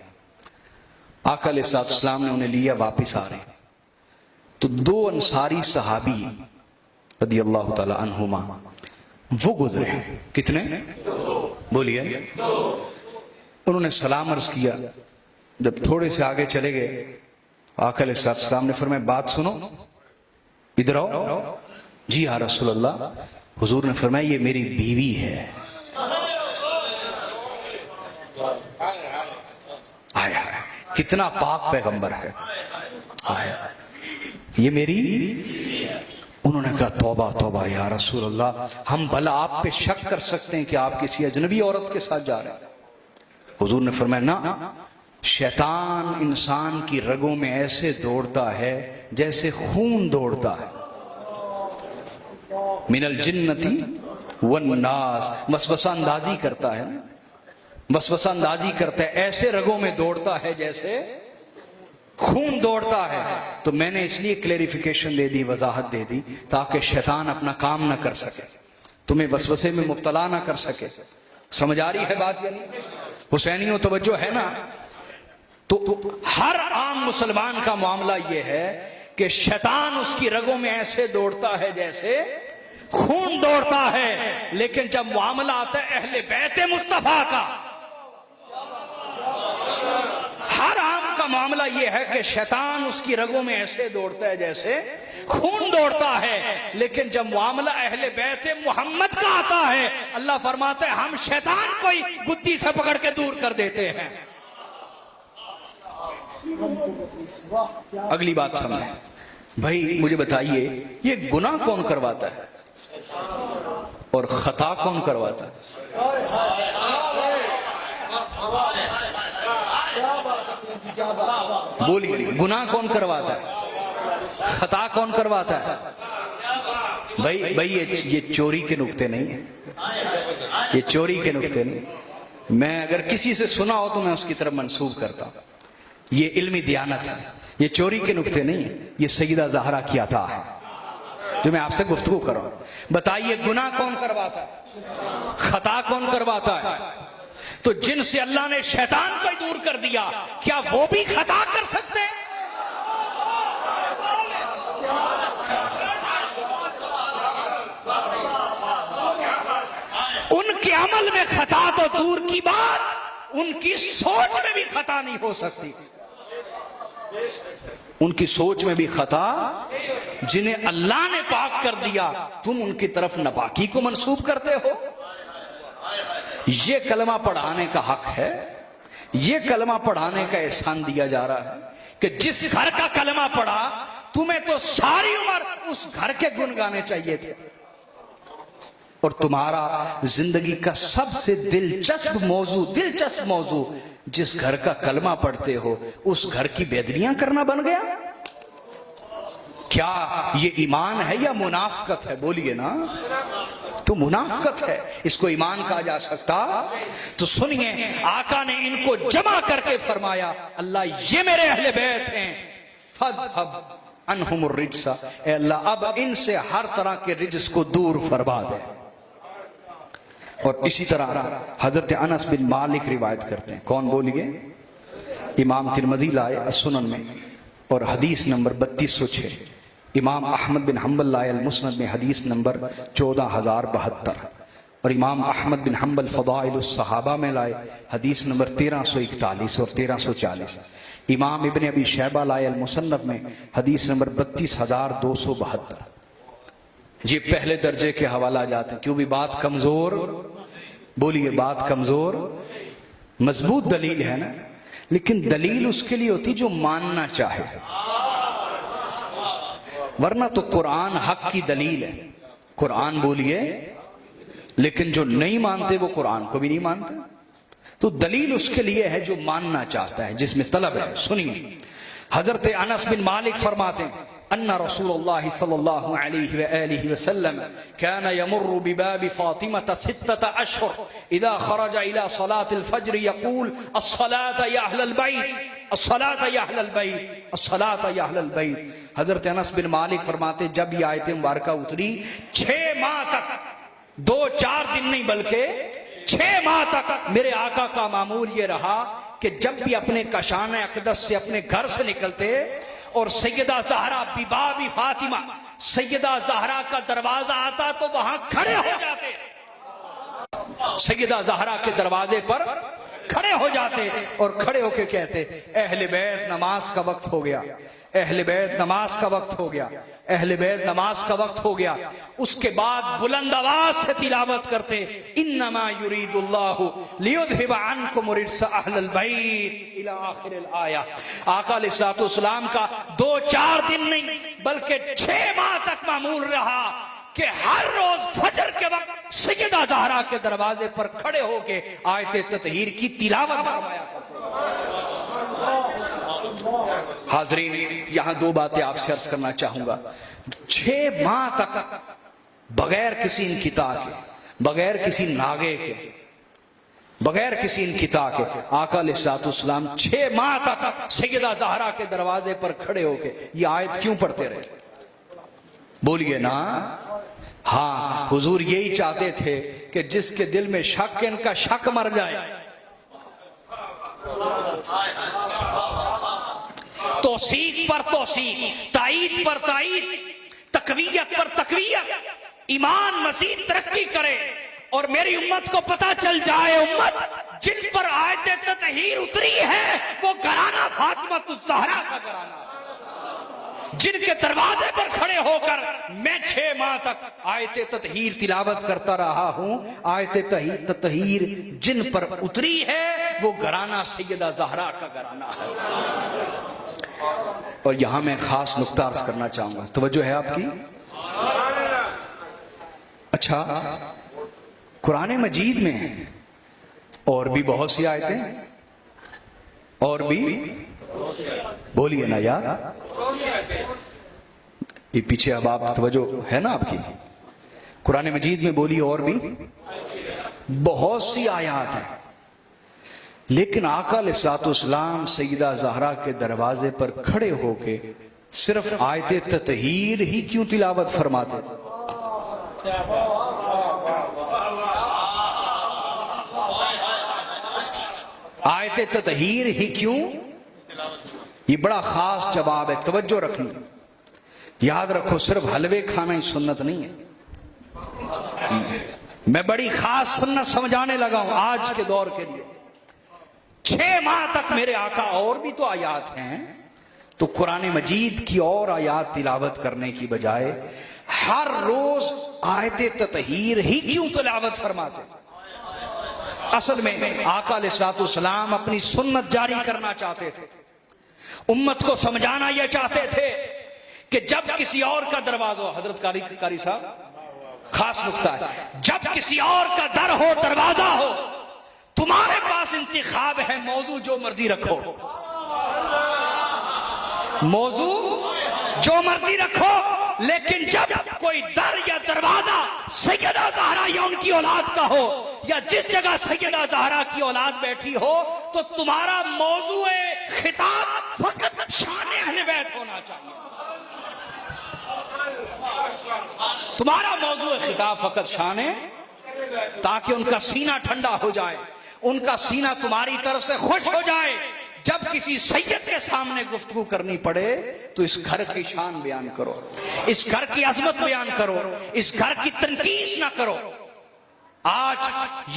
آقا علیہ السلام نے انہیں لیا، واپس آ رہے ہیں تو دو انصاری صحابی رضی اللہ تعالی عنہما وہ گزرے۔ کتنے؟ بولیے۔ انہوں نے سلام عرض کیا، جب تھوڑے سے آگے چلے گئے آقا علیہ السلام نے فرمایا بات سنو، ادھر آؤ۔ جی یا رسول اللہ۔ حضور نے فرمایا یہ میری بیوی ہے۔ آیا کتنا پاک پیغمبر ہے، یہ میری۔ انہوں نے کہا توبہ توبہ یا رسول اللہ، ہم بھلا آپ پہ شک کر سکتے ہیں کہ آپ کسی اجنبی عورت کے ساتھ جا رہے ہیں؟ حضور نے فرمایا نہ، شیطان انسان کی رگوں میں ایسے دوڑتا ہے جیسے خون دوڑتا ہے، من الجنتی والناس، وسوسہ اندازی کرتا ہے، وسوسہ اندازی کرتا ہے، ایسے رگوں میں دوڑتا ہے جیسے خون دوڑتا ہے۔ تو میں نے اس لیے کلیریفیکیشن دے دی، وضاحت دے دی، تاکہ شیطان اپنا کام نہ کر سکے، تمہیں وسوسے میں مبتلا نہ کر سکے۔ سمجھ آ رہی ہے بات؟ یعنی حسینیوں توجہ ہے نا؟ تو ہر عام مسلمان کا معاملہ یہ ہے کہ شیطان اس کی رگوں میں ایسے دوڑتا ہے جیسے خون دوڑتا ہے، لیکن جب معاملہ آتا ہے اہل بیت مصطفیٰ کا، ہر عام کا معاملہ یہ ہے کہ شیطان اس کی رگوں میں ایسے دوڑتا ہے جیسے خون دوڑتا ہے، لیکن جب معاملہ اہل بیت محمد کا آتا ہے اللہ فرماتا ہے ہم شیطان کو ہی گدی سے پکڑ کے دور کر دیتے ہیں۔ اگلی بات سمجھیں بھائی، مجھے بتائیے یہ گناہ کون کرواتا ہے اور خطا کون کرواتا ہے؟ بولیے، گناہ کون کرواتا ہے، خطا کون کرواتا ہے؟ بھائی یہ چوری کے نقطے نہیں ہیں، یہ چوری کے نقطے نہیں، میں اگر کسی سے سنا ہو تو میں اس کی طرف منسوب کرتا ہوں، یہ علمی دیانت ہے، یہ چوری کے نقطے نہیں ہیں، یہ سیدہ زہرا کی عطا ہے جو میں آپ سے گفتگو کر رہا ہوں۔ بتائیے گناہ کون کرواتا ہے، خطا کون کرواتا ہے؟ تو جن سے اللہ نے شیطان کو دور کر دیا، کیا وہ بھی خطا کر سکتے ہیں؟ ان کے عمل میں خطا تو دور کی بات، ان کی سوچ میں بھی خطا نہیں ہو سکتی، ان کی سوچ میں بھی خطا، جنہیں اللہ نے پاک کر دیا تم ان کی طرف ناپاکی کو منسوب کرتے ہو۔ یہ کلمہ پڑھانے کا حق ہے، یہ کلمہ پڑھانے کا احسان دیا جا رہا ہے کہ جس گھر کا کلمہ پڑھا تمہیں تو ساری عمر اس گھر کے گن گانے چاہیے تھے، اور تمہارا زندگی کا سب سے دلچسپ موضوع جس گھر کا کلمہ پڑھتے ہو اس گھر کی بےدبیاں کرنا بن گیا۔ کیا یہ ایمان ہے یا منافقت ہے؟ بولیے نا، تو منافقت ہے، اس کو ایمان کہا جا سکتا؟ تو سنیے، آقا نے ان کو جمع کر کے فرمایا اللہ یہ میرے اہل بیت ہیں، فَذْهَبْ عَنْهُمُ الرِّجْسَ، اے اللہ اب ان سے ہر طرح کے رجس کو دور فرما دے۔ اور اسی طرح حضرت انس بن مالک روایت کرتے ہیں، کون بولیے؟ امام ترمذی لائے السنن میں اور حدیث نمبر 3206، امام احمد بن حنبل لائے المسند میں حدیث نمبر 14072، اور امام احمد بن حنبل فضائل الصحابہ میں لائے حدیث نمبر 1341 اور 1340، امام ابن ابی شیبہ لائے المصنف میں حدیث نمبر 32272۔ یہ پہلے درجے کے حوالہ جاتے ہیں، کیوں بھی بات کمزور، بولیے بات کمزور، مضبوط دلیل ہے نا، لیکن دلیل اس کے لیے ہوتی جو ماننا چاہے، ورنہ تو قرآن حق کی دلیل ہے، قرآن بولیے، لیکن جو نہیں مانتے وہ قرآن کو بھی نہیں مانتے. تو دلیل اس کے لیے ہے جو ماننا چاہتا ہے، جس میں طلب ہے. سنیے، حضرت انس بن مالک فرماتے ہیں ان رسول اللہ صلی اللہ علیہ وآلہ وسلم كان يمر بباب فاطمة 6 أشهر اذا خرج الى صلاة الفجر يقول الصلاة يا اہل البيت، الصلاة يا اہل البيت، الصلاة يا اہل البيت. حضرت انس بن مالک فرماتے جب یہ آیت مبارکہ اتری 6 ماہ تک، 2-4 دن نہیں بلکہ 6 ماہ تک میرے آقا کا معمول یہ رہا کہ جب بھی اپنے کاشان اقدس سے اپنے گھر سے نکلتے اور سیدہ زہرا بباب فاطمہ، سیدہ زہرا کا دروازہ آتا تو وہاں کھڑے ہو جاتے، سیدہ زہرا کے دروازے پر کھڑے ہو جاتے اور کھڑے ہو کے کہتے اہل بیت نماز کا وقت ہو گیا، اہل بیت نماز کا وقت ہو گیا، اہل بیت نماز کا وقت ہو گیا. اس کے بعد بلند آواز سے تلاوت کرتے انما یرید اللہ لیذھب عنکم رجس اہل البیت الی آخر الآیہ. آقا علیہ الصلوۃ والسلام کا 2-4 دن نہیں بلکہ 6 ماہ تک معمول رہا کہ ہر روز فجر کے وقت سیدہ زہرا کے دروازے پر کھڑے ہو کے آیت تطہیر کی تلاوت فرمایا کرتے. حاضرین، یہاں 2 باتیں آپ سے عرض کرنا چاہوں گا. 6 ماہ تک بغیر کسی انقطاع کے، بغیر کسی ناغے کے، بغیر کسی انقطاع کے آقا علیہ الصلوۃ والسلام 6 ماہ تک سیدہ زہرا کے دروازے پر کھڑے ہو کے یہ آیت کیوں پڑھتے رہے؟ بولیے نا. ہاں، حضور یہی چاہتے تھے کہ جس کے دل میں شک، ان کا شک مر جائے. توثیق پر توثیق، تائید پر تائید، تقویت پر تقویت، ایمان مزید ترقی کرے اور میری امت کو پتہ چل جائے امت جن پر آیت تطہیر اتری ہے وہ گھرانہ فاطمہ الزہرا کا گھرانہ، جن کے دروازے پر کھڑے ہو کر میں 6 ماہ تک آیت تطہیر تلاوت کرتا رہا ہوں. آیت تطہیر جن پر اتری ہے وہ گھرانہ سیدہ زہرا کا گھرانہ ہے. اور یہاں میں خاص نقطہ عرض کرنا چاہوں گا، توجہ ہے آپ کی؟ اچھا، قرآن مجید میں اور بھی بہت سی آیتیں، اور بھی بولیے نا یار، یہ پیچھے اب آپ توجہ ہے نا آپ کی؟ قرآن مجید میں بولی اور بھی بہت سی آیات ہیں، لیکن آقا علیہ الصلوۃ والسلام سیدہ زہرا کے دروازے پر کھڑے ہو کے صرف آیت تطہیر ہی کیوں تلاوت فرماتے تھے؟ آیت تطہیر ہی کیوں؟ یہ بڑا خاص جواب ہے، توجہ رکھنی. یاد رکھو صرف حلوے کھانا ہی سنت نہیں ہے. میں بڑی خاص سنت سمجھانے لگا ہوں آج کے دور کے لیے. 6 ماہ تک میرے آقا، اور بھی تو آیات ہیں، تو قرآن مجید کی اور آیات تلاوت کرنے کی بجائے ہر روز آیت تطہیر ہی کیوں تلاوت فرماتے؟ اصل میں آقا علیہ الصلوۃ والسلام اپنی سنت جاری کرنا چاہتے تھے، امت کو سمجھانا یہ چاہتے تھے کہ جب کسی اور کا دروازہ، حضرت قاری صاحب خاص نقطہ ہے، جب کسی اور کا در ہو، دروازہ ہو، تمہارے پاس انتخاب ہے، موضوع جو مرضی رکھو، موضوع جو مرضی رکھو، لیکن جب کوئی در یا دروازہ سیدہ زہرا یا ان کی اولاد کا ہو، یا جس جگہ سیدہ زہرا کی اولاد بیٹھی ہو، تو تمہارا موضوع خطاب فقط شان اہل بیت ہونا چاہیے. تمہارا موضوع خطاب فقط شان ہے، تاکہ ان کا سینہ ٹھنڈا ہو جائے، ان کا سینہ تمہاری طرف سے خوش ہو جائے. جب کسی سید کے سامنے گفتگو کرنی پڑے تو اس گھر کی شان بیان کرو، اس گھر کی عظمت بیان کرو، اس گھر کی تنقیص نہ کرو. آج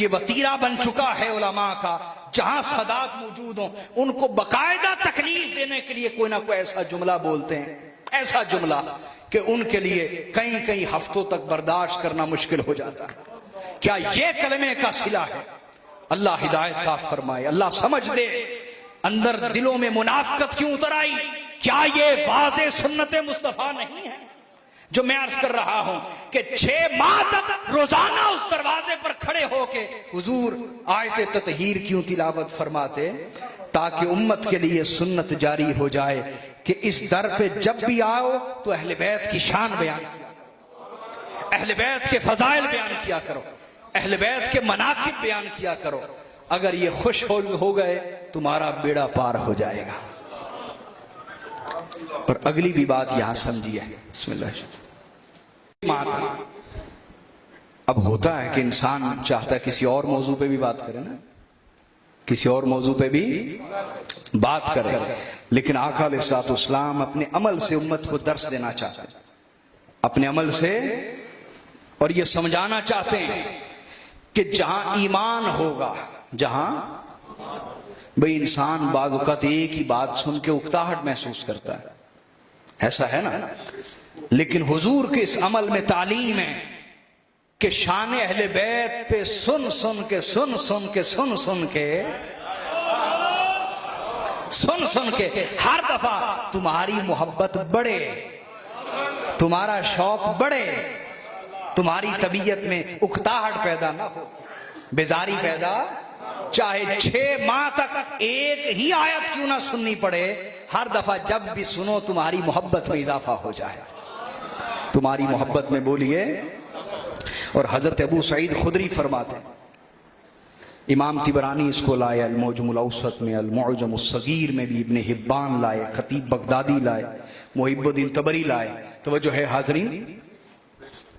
یہ وتیرہ بن چکا ہے علماء کا، جہاں سادات موجود ہوں ان کو باقاعدہ تکلیف دینے کے لیے کوئی نہ کوئی ایسا جملہ بولتے ہیں، ایسا جملہ کہ ان کے لیے کئی ہفتوں تک برداشت کرنا مشکل ہو جاتا ہے. کیا یہ کلمے کا صلہ ہے؟ اللہ ہدایت عطا فرمائے، اللہ سمجھ دے. اندر دلوں میں منافقت کیوں اتر آئی؟ کیا یہ واضح سنت مصطفیٰ نہیں ہے؟ جو میں عرض کر رہا ہوں کہ 6 ماہ تک روزانہ اس دروازے پر کھڑے ہو کے حضور آیت تطہیر کیوں تلاوت فرماتے؟ تاکہ امت کے لیے سنت جاری ہو جائے کہ اس در پہ جب بھی آؤ تو اہل بیت کی شان بیان کیا، اہل بیت کے فضائل بیان کیا کرو، اہل بیت کے مناقب بیان کیا کرو۔ اگر یہ خوش ہو گئے تمہارا بیڑا پار ہو جائے گا۔ اور اگلی بھی بات یہاں سمجھیے، بسم اللہ۔ اب ہوتا ہے کہ انسان چاہتا ہے کسی اور موضوع پہ بھی بات کرے نا، کسی اور موضوع پہ بھی بات کرے، لیکن آقا علیہ الصلوۃ والسلام اپنے عمل سے امت کو درس دینا چاہتے ہیں، اپنے عمل سے، اور یہ سمجھانا چاہتے ہیں کہ جہاں ایمان ہوگا، جہاں بھئی انسان بعض اوقات ایک ہی بات سن کے اکتاہٹ محسوس کرتا ہے، ایسا ہے نا، لیکن حضور کے اس عمل میں تعلیم ہے کہ شان اہل بیت پہ سن سن کے ہر دفعہ تمہاری محبت بڑھے، تمہارا شوق بڑھے، تمہاری طبیعت میں اکتاہٹ پیدا نہ ہو، بیزاری پیدا، چاہے 6 ماہ تک ایک ہی آیت کیوں نہ سننی پڑے، ہر دفعہ جب بھی سنو تمہاری محبت میں اضافہ ہو جائے، تمہاری محبت میں بولیے۔ اور حضرت ابو سعید خدری فرماتے ہیں، امام طبرانی اس کو لائے المعجم الاوسط میں، المعجم الصغیر میں بھی ابن حبان لائے، خطیب بغدادی لائے، محب الدین طبری لائے۔ توجہ ہے حاضرین،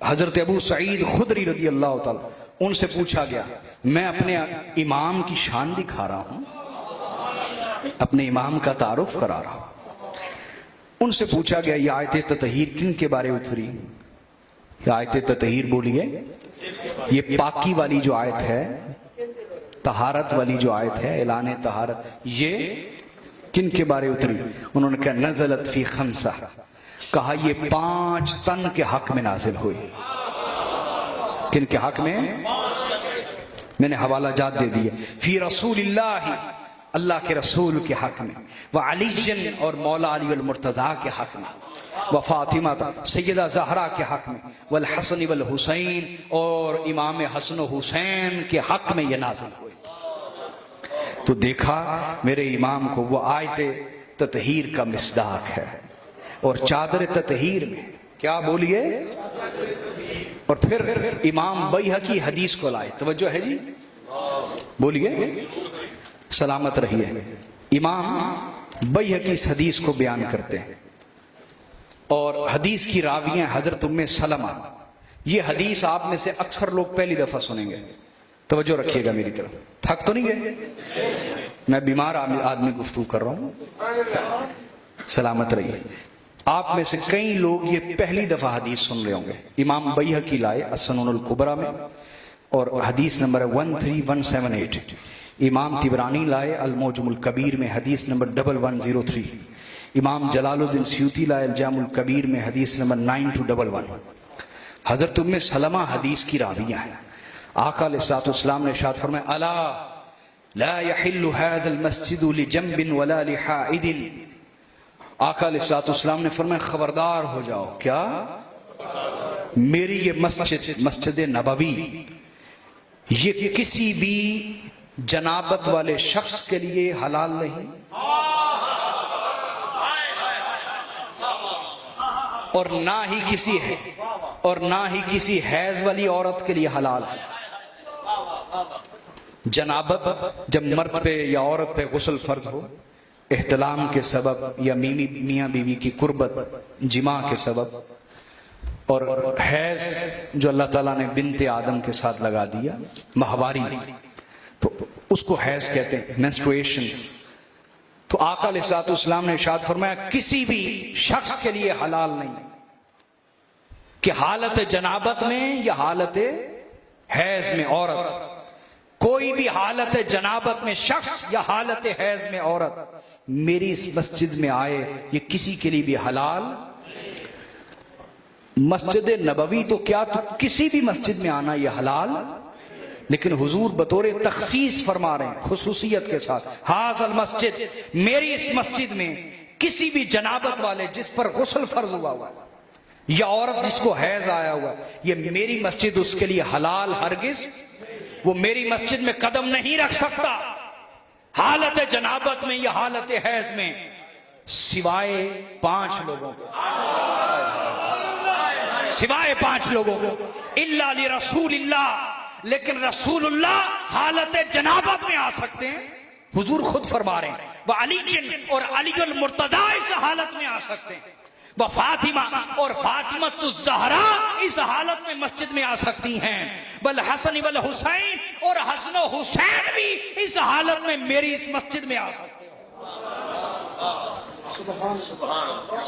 حضرت ابو سعید خدری رضی اللہ تعالی ان سے پوچھا گیا، میں اپنے امام کی شان دکھا رہا ہوں، اپنے امام کا تعارف کرا رہا ہوں، ان سے پوچھا گیا یہ آیت تطہیر کن کے بارے اتری؟ یہ آیت تطہیر بولیے، یہ پاکی والی جو آیت ہے، طہارت والی جو آیت ہے، اعلان طہارت، یہ کن کے بارے اتری؟ انہوں نے کہا نزلت فی 5، کہا یہ 5 تن کے حق میں نازل ہوئی۔ کن کے حق میں؟ میں نے حوالہ جات دے دیے، فی رسول اللہ، اللہ کے رسول کے حق میں، وعلی اور مولا علی المرتضیٰ کے حق میں، وفاطمہ سیدہ زہرا کے حق میں، والحسن والحسین اور امام حسن و حسین کے حق میں یہ نازل ہوئی۔ تو دیکھا میرے امام کو وہ آیت تطہیر کا مصداق ہے، اور چادر تطہیر میں کیا بولیے، اور پھر امام بیہقی حدیث کو لائے، توجہ ہے جی، بولیے سلامت رہیے، امام بیہقی اس حدیث کو بیان کرتے ہیں، اور حدیث کی راویاں حضرت ام سلمہ۔ یہ حدیث آپ میں سے اکثر لوگ پہلی دفعہ سنیں گے، توجہ رکھیے گا میری طرف، تھک تو نہیں گئے؟ میں بیمار آدمی گفتگو کر رہا ہوں، سلامت رہیے۔ آپ میں سے کئی لوگ یہ پہلی دفعہ حدیث سن رہے ہوں گے۔ امام بیہقی لائے السنن الکبریٰ میں، اور حدیث نمبر 13178۔ امام طبرانی لائے المعجم الکبیر میں حدیث نمبر 1103۔ امام جلال الدین سیوطی لائے الجامع الکبیر میں حدیث نمبر 9211۔ حضرت ام سلمہ حدیث کی راویہ ہیں۔ آقا علیہ الصلوۃ والسلام نے ارشاد فرمایا، الا لا يحل هذا المسجد لجنب ولا لحائد۔ آقا علیہ الصلوۃ والسلام نے فرمایا خبردار ہو جاؤ، کیا؟ میری یہ مسجد نبوی یہ کسی بھی جنابت والے شخص کے لیے حلال نہیں، اور نہ ہی کسی حیض والی عورت کے لیے حلال ہے۔ جنابت جب مرد پہ یا عورت پہ غسل فرض ہو، احتلام کے سبب یا میاں بیوی کی قربت، جماع کے سبب، اور حیض جو اللہ تعالیٰ نے بنت آدم کے ساتھ لگا دیا، ماہواری، تو اس کو حیض کہتے ہیں، menstruations۔ تو آقا علیہ الصلوۃ والسلام نے ارشاد فرمایا کسی بھی شخص کے لیے حلال نہیں کہ حالت جنابت میں یا حالت حیض میں عورت، کوئی بھی حالت جنابت میں شخص یا حالت حیض میں عورت میری اس مسجد میں آئے، یہ کسی کے لیے بھی حلال۔ مسجد نبوی تو کیا، تو کسی بھی مسجد میں آنا یہ حلال، لیکن حضور بطور تخصیص فرما رہے ہیں، خصوصیت کے ساتھ، ہاذا المسجد، میری اس مسجد میں کسی بھی جنابت والے جس پر غسل فرض ہوا یا عورت جس کو حیض آیا ہوا، یہ میری مسجد اس کے لیے حلال ہرگز، وہ میری مسجد میں قدم نہیں رکھ سکتا حالت جنابت میں یا حالت حیض میں، سوائے 5 لوگوں کو، سوائے 5 لوگوں کو، الا لرسول اللہ، لیکن رسول اللہ حالت جنابت میں آ سکتے ہیں، حضور خود فرما رہے ہیں، وہ علی اور علی المرتضیٰ اس حالت میں آ سکتے ہیں، وہ فاطمہ اور فاطمہ الزہرا اس حالت میں مسجد میں آ سکتی ہیں، بل حسن بل حسین اور حسن و حسین بھی اس حالت میں میری اس مسجد میں آ سکتے ہیں۔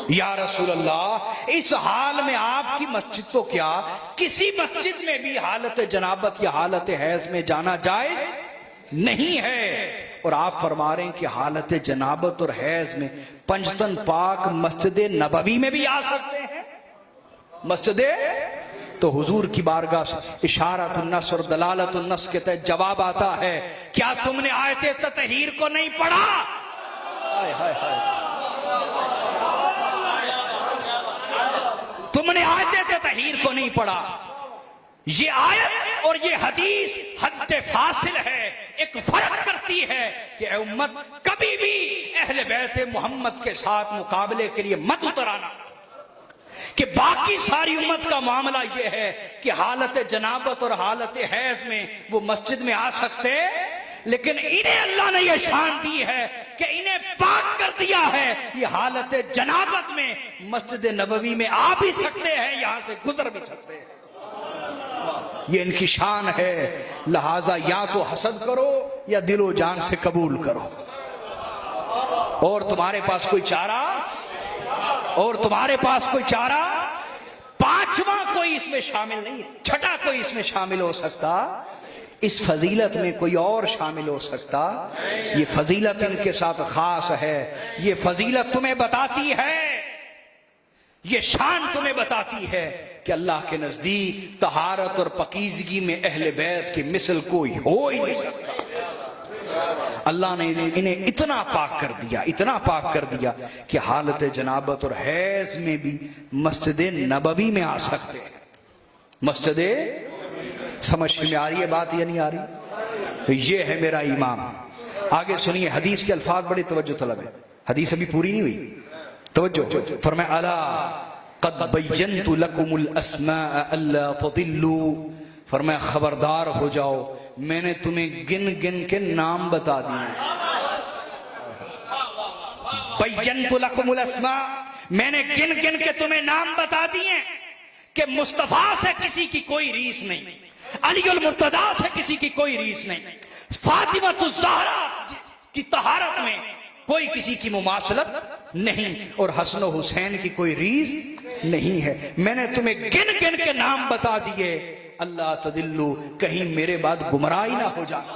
یا رسول اللہ، اس حال میں آپ کی مسجد تو کیا کسی مسجد میں بھی حالت جنابت یا حالت حیض میں جانا جائز نہیں ہے، اور آپ فرما رہے ہیں کہ حالت جنابت اور حیض میں پنجتن پاک مسجد نبوی میں بھی آ سکتے ہیں، مسجد تو حضور کی بارگاہ سے اشارت النص اور دلالت النص کے تحت جواب آتا ہے، کیا تم نے آیت تطہیر کو نہیں پڑھا؟ ہائے ہائے ہائے، تم نے آیت تطہیر کو نہیں پڑھا۔ یہ آیت اور یہ حدیث حد فاصل ہے، ایک فرق کرتی ہے کہ اے امت کبھی بھی اہل بیت محمد کے ساتھ مقابلے کے لیے مت اترانا، کہ باقی ساری امت کا معاملہ یہ ہے کہ حالت جنابت اور حالت حیض میں وہ مسجد میں آ سکتے، لیکن انہیں اللہ نے یہ شان دی ہے کہ انہیں پاک کر دیا ہے، یہ حالت جنابت میں مسجد نبوی میں آ بھی سکتے ہیں، یہاں سے گزر بھی سکتے ہیں، یہ ان کی شان ہے، لہذا یا تو حسد کرو یا دل و جان سے قبول کرو، اور تمہارے پاس کوئی چارہ، اور تمہارے پاس کوئی چارہ، 5واں کوئی اس میں شامل نہیں ہے، 6ٹھا کوئی اس میں شامل ہو سکتا، اس فضیلت میں کوئی اور شامل ہو سکتا، یہ فضیلت ان کے ساتھ خاص ہے، یہ فضیلت تمہیں بتاتی ہے، یہ شان تمہیں بتاتی ہے کہ اللہ کے نزدیک طہارت اور پاکیزگی میں اہل بیت کی مثل کوئی ہو ہی نہیں سکتا۔ اللہ نے انہیں اتنا پاک کر دیا، اتنا پاک کر دیا کہ حالت جنابت اور حیض میں بھی مسجد نبوی میں آ سکتے ہیں، مسجد، سمجھ میں آ رہی ہے بات یا نہیں آ رہی؟ تو یہ ہے میرا امام۔ آگے سنیے، حدیث کے الفاظ بڑی توجہ طلب ہے، حدیث ابھی پوری نہیں ہوئی، توجہ، فرمایا الا قد بینت لکم الاسماء الا تضلوا، فرمایا خبردار ہو جاؤ، میں نے تمہیں گن گن کے نام بتا دیے، بینت لکم الاسماء، میں نے گن گن کے تمہیں نام بتا دیے کہ مصطفیٰ سے کسی کی کوئی ریس نہیں، علی المرتضیٰ سے کسی کی کوئی ریس نہیں، فاطمہ الزہرا کی طہارت میں کوئی کسی کی مماثلت نہیں، اور حسن و حسین کی کوئی ریس نہیں ہے، میں نے تمہیں گن گن کے نام بتا دیے، اللہ تدلو، کہیں میرے بعد گمراہی نہ ہو جانا،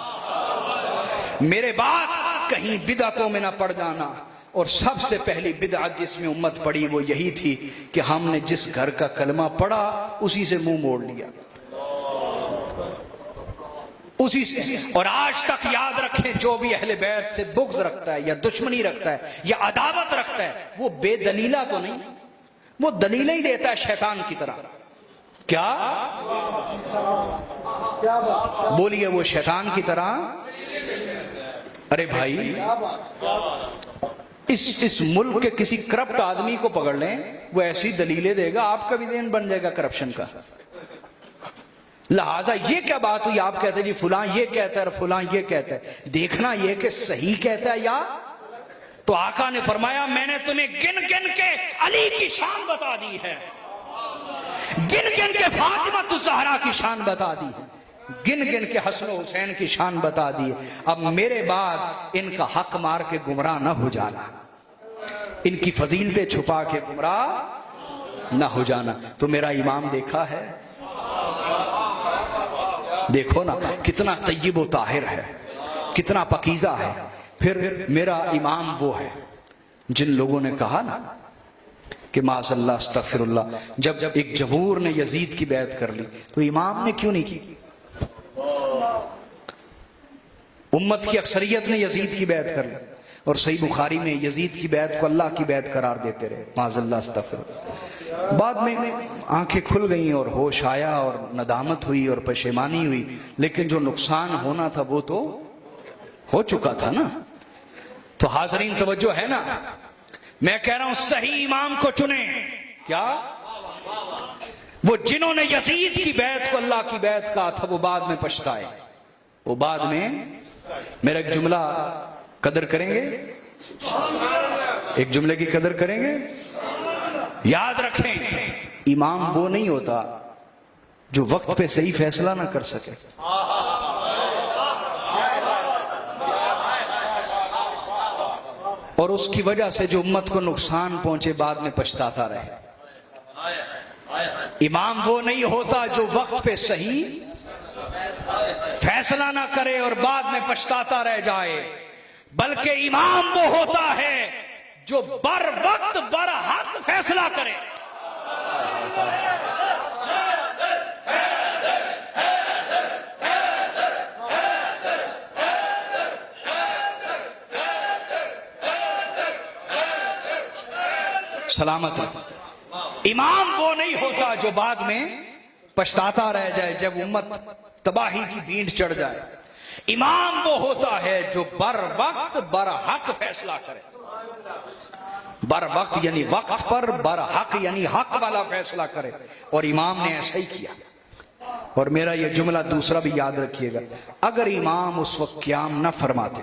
میرے بعد کہیں بدعتوں میں نہ پڑ جانا۔ اور سب سے پہلی بدعت جس میں امت پڑی وہ یہی تھی کہ ہم نے جس گھر کا کلمہ پڑھا اسی سے منہ موڑ لیا، اسی سے، اور آج تک یاد رکھیں جو بھی اہل بیت سے بغض رکھتا ہے یا دشمنی رکھتا ہے یا عداوت رکھتا ہے، وہ بے دلیلہ تو نہیں، وہ دلیلیں ہی دیتا ہے شیطان کی طرح، کیا بولیے، وہ شیطان کی طرح، ارے بھائی اس ملک کے کسی کرپٹ آدمی کو پکڑ لیں، وہ ایسی دلیلیں دے گا آپ کا بھی ذہن بن جائے گا کرپشن کا۔ لہذا یہ کیا بات ہوئی، آپ کہتے ہیں جی فلاں یہ کہتا ہے اور فلاں یہ کہتا ہے، دیکھنا یہ کہ صحیح کہتا ہے یا، تو آقا نے فرمایا میں نے تمہیں گن گن کے علی کی شان بتا دی ہے، گن گن کے فاطمہ الزہرا کی شان بتا دی ہے، گن گن کے حسن و حسین کی شان بتا دی ہے، اب میرے بعد ان کا حق مار کے گمراہ نہ ہو جانا، ان کی فضیلتیں چھپا کے گمراہ نہ ہو جانا۔ تو میرا امام دیکھا ہے، دیکھو نا کتنا طیب و طاہر ہے، کتنا پاکیزہ ہے۔ پھر میرا امام وہ ہے جن لوگوں نے کہا نا کہ معاذ اللہ استغفر اللہ، جب ایک جبور نے یزید کی بیعت کر لی تو امام نے کیوں نہیں کی؟ امت کی اکثریت نے یزید کی بیعت کر لی، اور صحیح بخاری میں یزید کی بیعت کو اللہ کی بیعت قرار دیتے رہے، معاذ اللہ استغفر۔ بعد میں آنکھیں کھل گئیں اور ہوش آیا اور ندامت ہوئی اور پشیمانی ہوئی، لیکن جو نقصان ہونا تھا وہ تو ہو چکا تھا نا۔ تو حاضرین توجہ ہے نا، میں کہہ رہا ہوں صحیح امام کو چنیں۔ کیا وہ جنہوں نے یزید کی بیعت کو اللہ کی بیعت کہا تھا وہ بعد میں پچھتائے، وہ بعد میں میرا ایک جملہ قدر کریں گے، ایک جملے کی قدر کریں گے، یاد رکھیں امام وہ نہیں ہوتا جو وقت پہ صحیح فیصلہ نہ کر سکے، اور اس کی وجہ سے جو امت کو نقصان پہنچے بعد میں پچھتاتا رہے۔ امام وہ نہیں ہوتا جو وقت پہ صحیح فیصلہ نہ کرے اور بعد میں پچھتاتا رہ جائے، بلکہ امام وہ ہوتا ہے جو بر وقت بر حق فیصلہ کرے۔ سلامت ہے۔ امام وہ نہیں ہوتا جو بعد میں پچھتاتا رہ جائے جب امت تباہی کی بھینڈ چڑھ جائے۔ امام وہ ہوتا ہے جو بر وقت بر حق فیصلہ کرے۔ بر وقت یعنی وقت پر، بر حق یعنی حق والا فیصلہ کرے، اور امام نے ایسا ہی کیا۔ اور میرا یہ جملہ دوسرا بھی یاد رکھیے گا، اگر امام اس وقت قیام نہ فرماتے،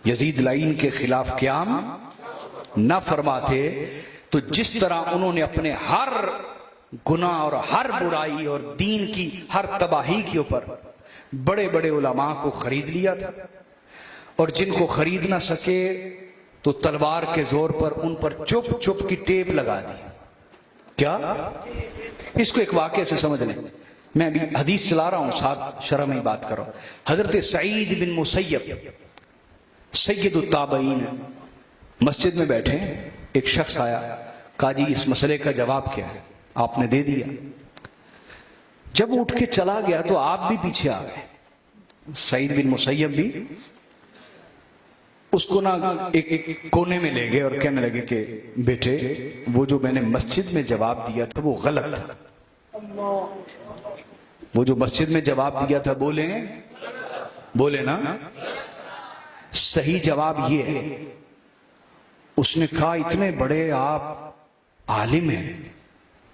یزید لعین کے خلاف قیام نہ فرماتے، تو جس طرح انہوں نے اپنے ہر گناہ اور ہر برائی اور دین کی ہر تباہی کے اوپر بڑے بڑے علماء کو خرید لیا تھا، اور جن کو خرید نہ سکے تو تلوار کے زور پر ان پر چپ چپ کی ٹیپ لگا دی۔ کیا؟ اس کو ایک واقعے سے سمجھ لیں، میں ابھی حدیث چلا رہا ہوں ساتھ شرح میں ہی بات کر رہا ہوں۔ حضرت سعید بن مسیب سید التابعین مسجد میں بیٹھے، ایک شخص آیا، کہا جی اس مسئلے کا جواب کیا ہے؟ آپ نے دے دیا۔ جب اٹھ کے چلا گیا تو آپ بھی پیچھے آ گئے، سعید بن مسیب بھی اس کو نہ ایک کونے میں لے گئے اور کہنے لگے کہ بیٹے وہ جو میں نے مسجد میں جواب دیا تھا وہ غلط تھا، وہ جو مسجد میں جواب دیا تھا بولے نا، صحیح جواب یہ ہے۔ اس نے کہا اتنے بڑے آپ عالم ہیں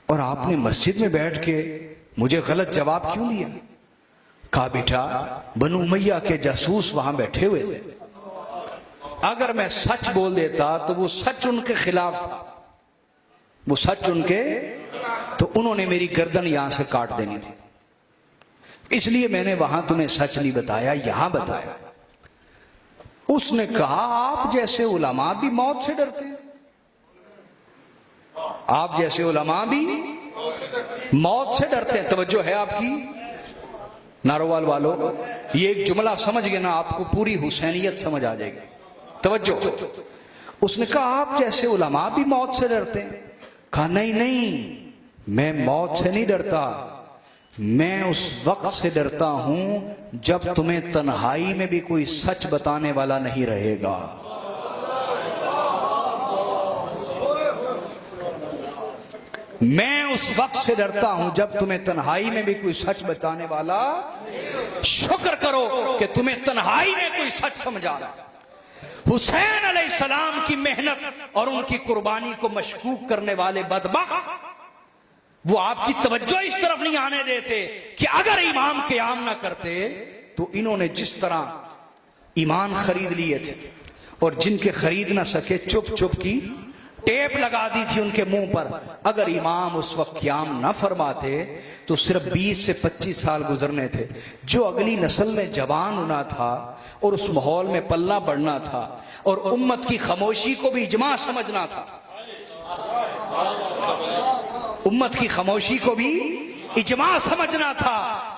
اور آپ نے مسجد میں بیٹھ کے مجھے غلط جواب کیوں دیا؟ کہا بیٹا بنو امیہ کے جاسوس وہاں بیٹھے ہوئے تھے، اگر میں سچ بول دیتا تو وہ سچ ان کے خلاف تھا، وہ سچ ان کے، تو انہوں نے میری گردن یہاں سے کاٹ دینی تھی، اس لیے میں نے وہاں تمہیں سچ نہیں بتایا، یہاں بتایا۔ اس نے کہا آپ جیسے علماء بھی موت سے ڈرتے ہیں، آپ جیسے علماء بھی موت سے ڈرتے ہیں۔ توجہ ہے آپ کی ناروال والو، یہ ایک جملہ سمجھ گئے نا، آپ کو پوری حسینیت سمجھ آ جائے گی۔ توجہ، اس نے کہا آپ جیسے علماء بھی موت سے ڈرتے ہیں؟ کہا نہیں، میں موت سے نہیں ڈرتا، میں اس وقت سے ڈرتا ہوں جب تمہیں تنہائی میں بھی کوئی سچ بتانے والا نہیں رہے گا۔ میں اس وقت سے ڈرتا ہوں جب تمہیں تنہائی میں بھی کوئی سچ بتانے والا، شکر کرو کہ تمہیں تنہائی میں کوئی سچ سمجھا رہا۔ حسین علیہ السلام کی محنت اور ان کی قربانی کو مشکوک کرنے والے بدبخت، وہ آپ کی توجہ اس طرف نہیں آنے دیتے کہ اگر امام قیام نہ کرتے تو انہوں نے جس طرح ایمان خرید لیے تھے اور جن کے خرید نہ سکے چپ چپ کی ٹیپ لگا دی تھی ان کے منہ پر، اگر امام اس وقت قیام نہ فرماتے تو صرف 20 سے 25 سال گزرنے تھے، جو اگلی نسل میں جوان ہونا تھا اور اس ماحول میں پلنا بڑھنا تھا اور امت کی خاموشی کو بھی اجماع سمجھنا تھا، امت کی خاموشی کو بھی اجماع سمجھنا تھا،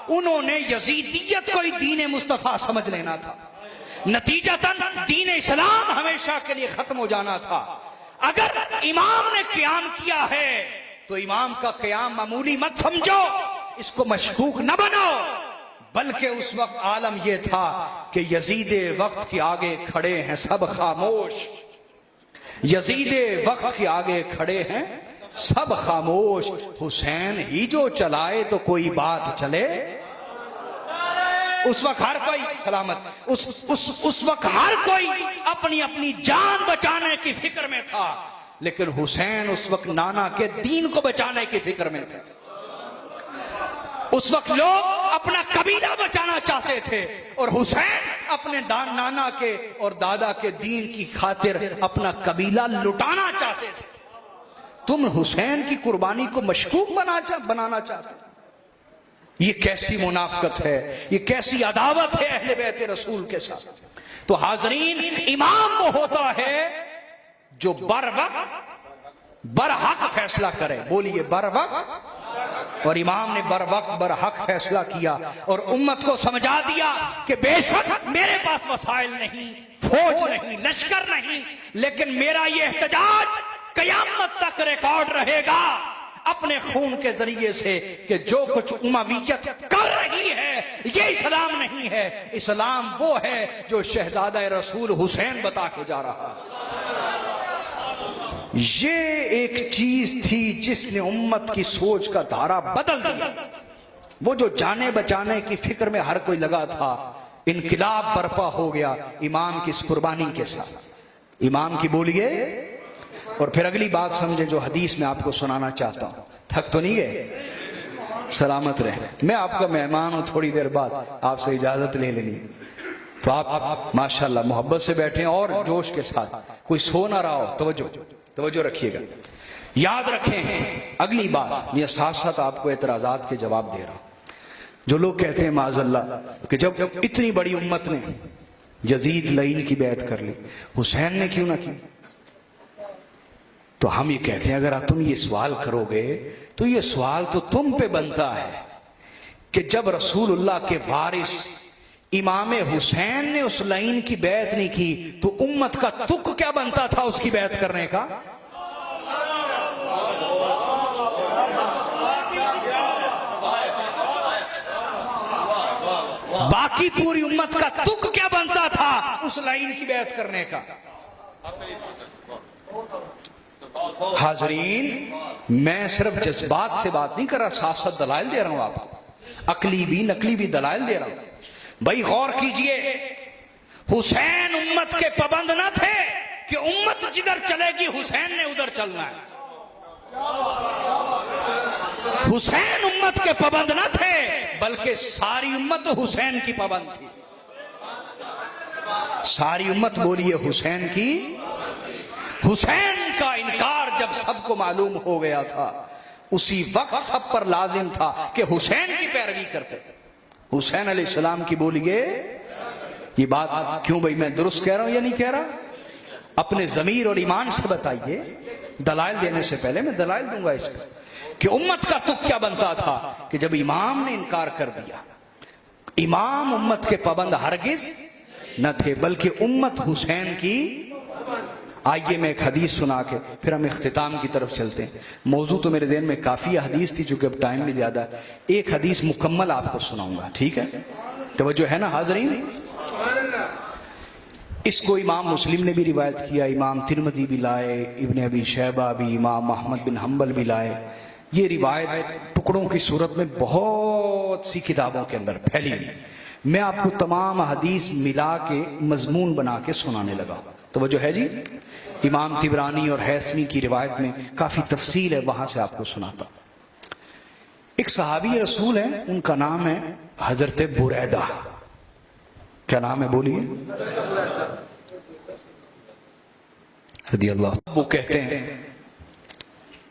انہوں نے یزیدیت کو ہی دین مصطفیٰ سمجھ لینا تھا، نتیجتاً دین اسلام ہمیشہ کے لیے ختم ہو جانا تھا۔ اگر امام نے قیام کیا ہے تو امام کا قیام معمولی مت سمجھو، اس کو مشکوک نہ بناؤ، بلکہ اس وقت عالم یہ تھا کہ یزید وقت کے آگے کھڑے ہیں سب خاموش، یزید وقت کے آگے کھڑے ہیں سب خاموش، حسین ہی جو چلائے تو کوئی بات چلے۔ اس وقت ہر کوئی سلامت اس وقت ہر کوئی اپنی اپنی جان بچانے کی فکر میں تھا، لیکن حسین اس وقت نانا کے دین کو بچانے کی فکر میں تھے۔ اس وقت لوگ اپنا قبیلہ بچانا چاہتے تھے اور حسین اپنے نانا کے اور دادا کے دین کی خاطر اپنا قبیلہ لٹانا چاہتے تھے۔ تم حسین کی قربانی کو مشکوک بنانا چاہتے، یہ کیسی منافقت ہے، یہ کیسی عداوت ہے اہل بیت رسول کے ساتھ۔ تو حاضرین، امام وہ ہوتا ہے جو بر وقت برحق فیصلہ کرے، بولیے بر وقت، اور امام نے بر وقت برحق فیصلہ کیا اور امت کو سمجھا دیا کہ بے شک میرے پاس وسائل نہیں، فوج نہیں، لشکر نہیں، لیکن میرا یہ احتجاج قیامت تک ریکارڈ رہے گا اپنے خون کے ذریعے سے کہ جو کچھ امویت کر رہی ہے یہ اسلام نہیں ہے، اسلام وہ ہے جو شہزادہ رسول حسین بتا کے جا رہا۔ یہ ایک چیز تھی جس نے امت کی سوچ کا دھارا بدل دیا۔ وہ جو جانے بچانے کی فکر میں ہر کوئی لگا تھا، انقلاب برپا ہو گیا امام کی اس قربانی کے ساتھ۔ امام کی بولیے، اور پھر اگلی بات سمجھیں جو حدیث میں آپ کو سنانا چاہتا ہوں۔ تھک تو نہیں ہے؟ سلامت رہے۔ میں آپ کا مہمان ہوں، تھوڑی دیر بعد آپ سے اجازت لے لینی، تو آپ ماشاءاللہ محبت سے بیٹھیں اور جوش کے ساتھ، کوئی سو نہ رہا ہو۔ توجہ رکھیے گا، یاد رکھیں اگلی بات، یہ ساتھ ساتھ آپ کو اعتراضات کے جواب دے رہا ہوں۔ جو لوگ کہتے ہیں معاذ اللہ کہ جب اتنی بڑی امت نے یزید لعین کی بیعت کر لی، حسین نے کیوں نہ کی؟ تو ہم یہ کہتے ہیں اگر تم یہ سوال کرو گے تو یہ سوال تو تم پہ بنتا ہے کہ جب رسول اللہ کے وارث امام حسین نے اس لعین کی بیعت نہیں کی تو امت کا تک کیا بنتا تھا اس کی بیعت کرنے کا؟ باقی پوری امت کا تک کیا بنتا تھا اس لعین کی بیعت کرنے کا؟ حاضرین، میں صرف جذبات سے بات نہیں کر رہا، ساتھ ساتھ دلائل دے رہا ہوں آپ کو، عقلی بھی نقلی بھی دلائل دے رہا ہوں۔ بھائی غور کیجئے، حسین امت کے پابند نہ تھے کہ امت جدھر چلے گی حسین نے ادھر چلنا ہے۔ حسین امت کے پابند نہ تھے بلکہ ساری امت حسین کی پابند تھی۔ ساری امت بولیے حسین کی۔ حسین کا انکار جب سب کو معلوم ہو گیا تھا اسی وقت سب پر لازم تھا کہ حسین کی پیروی کرتے۔ حسین علیہ السلام کی بولیے، یہ بات کیوں بھائی میں درست کہہ رہا ہوں یا نہیں کہہ رہا؟ اپنے ضمیر اور ایمان سے بتائیے، دلائل دینے سے پہلے میں دلائل دوں گا اس پر کہ امت کا تک کیا بنتا تھا کہ جب امام نے انکار کر دیا۔ امام امت کے پابند ہرگز نہ تھے بلکہ امت حسین کی۔ آئیے میں ایک حدیث سنا کے پھر ہم اختتام کی طرف چلتے ہیں۔ موضوع تو میرے ذہن میں کافی حدیث تھی، چونکہ اب ٹائم بھی زیادہ ہے، ایک حدیث مکمل آپ کو سناؤں گا، ٹھیک ہے؟ توجہ ہے نا حاضرین؟ اس کو امام مسلم نے بھی روایت کیا، امام ترمذی بھی لائے، ابن ابی شیبہ بھی، امام احمد بن حنبل بھی لائے۔ یہ روایت ٹکڑوں کی صورت میں بہت سی کتابوں کے اندر پھیلی ہوئی۔ میں آپ کو تمام حدیث ملا کے مضمون بنا کے سنانے لگا۔ توجہ ہے جی؟ امام طبرانی اور حیثمی کی روایت میں کافی تفصیل ہے، وہاں سے آپ کو سناتا۔ ایک صحابی رسول ہیں، ان کا نام ہے حضرت بریدہ۔ کیا نام ہے بولیے؟ رضی اللہ۔ وہ کہتے ہیں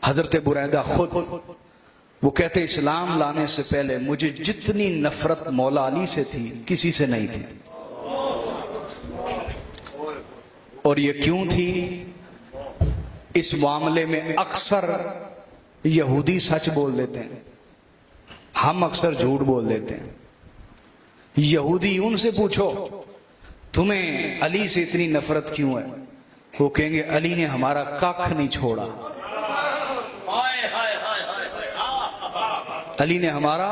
حضرت بریدہ خود، وہ کہتے اسلام لانے سے پہلے مجھے جتنی نفرت مولا علی سے تھی کسی سے نہیں تھی۔ اور یہ کیوں تھی؟ اس معاملے میں اکثر یہودی سچ بول دیتے ہیں، ہم اکثر جھوٹ بول دیتے ہیں۔ یہودی ان سے پوچھو تمہیں علی سے اتنی نفرت کیوں ہے، وہ کہیں گے علی نے ہمارا کاکھ نہیں چھوڑا، علی نے ہمارا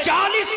40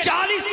40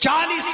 40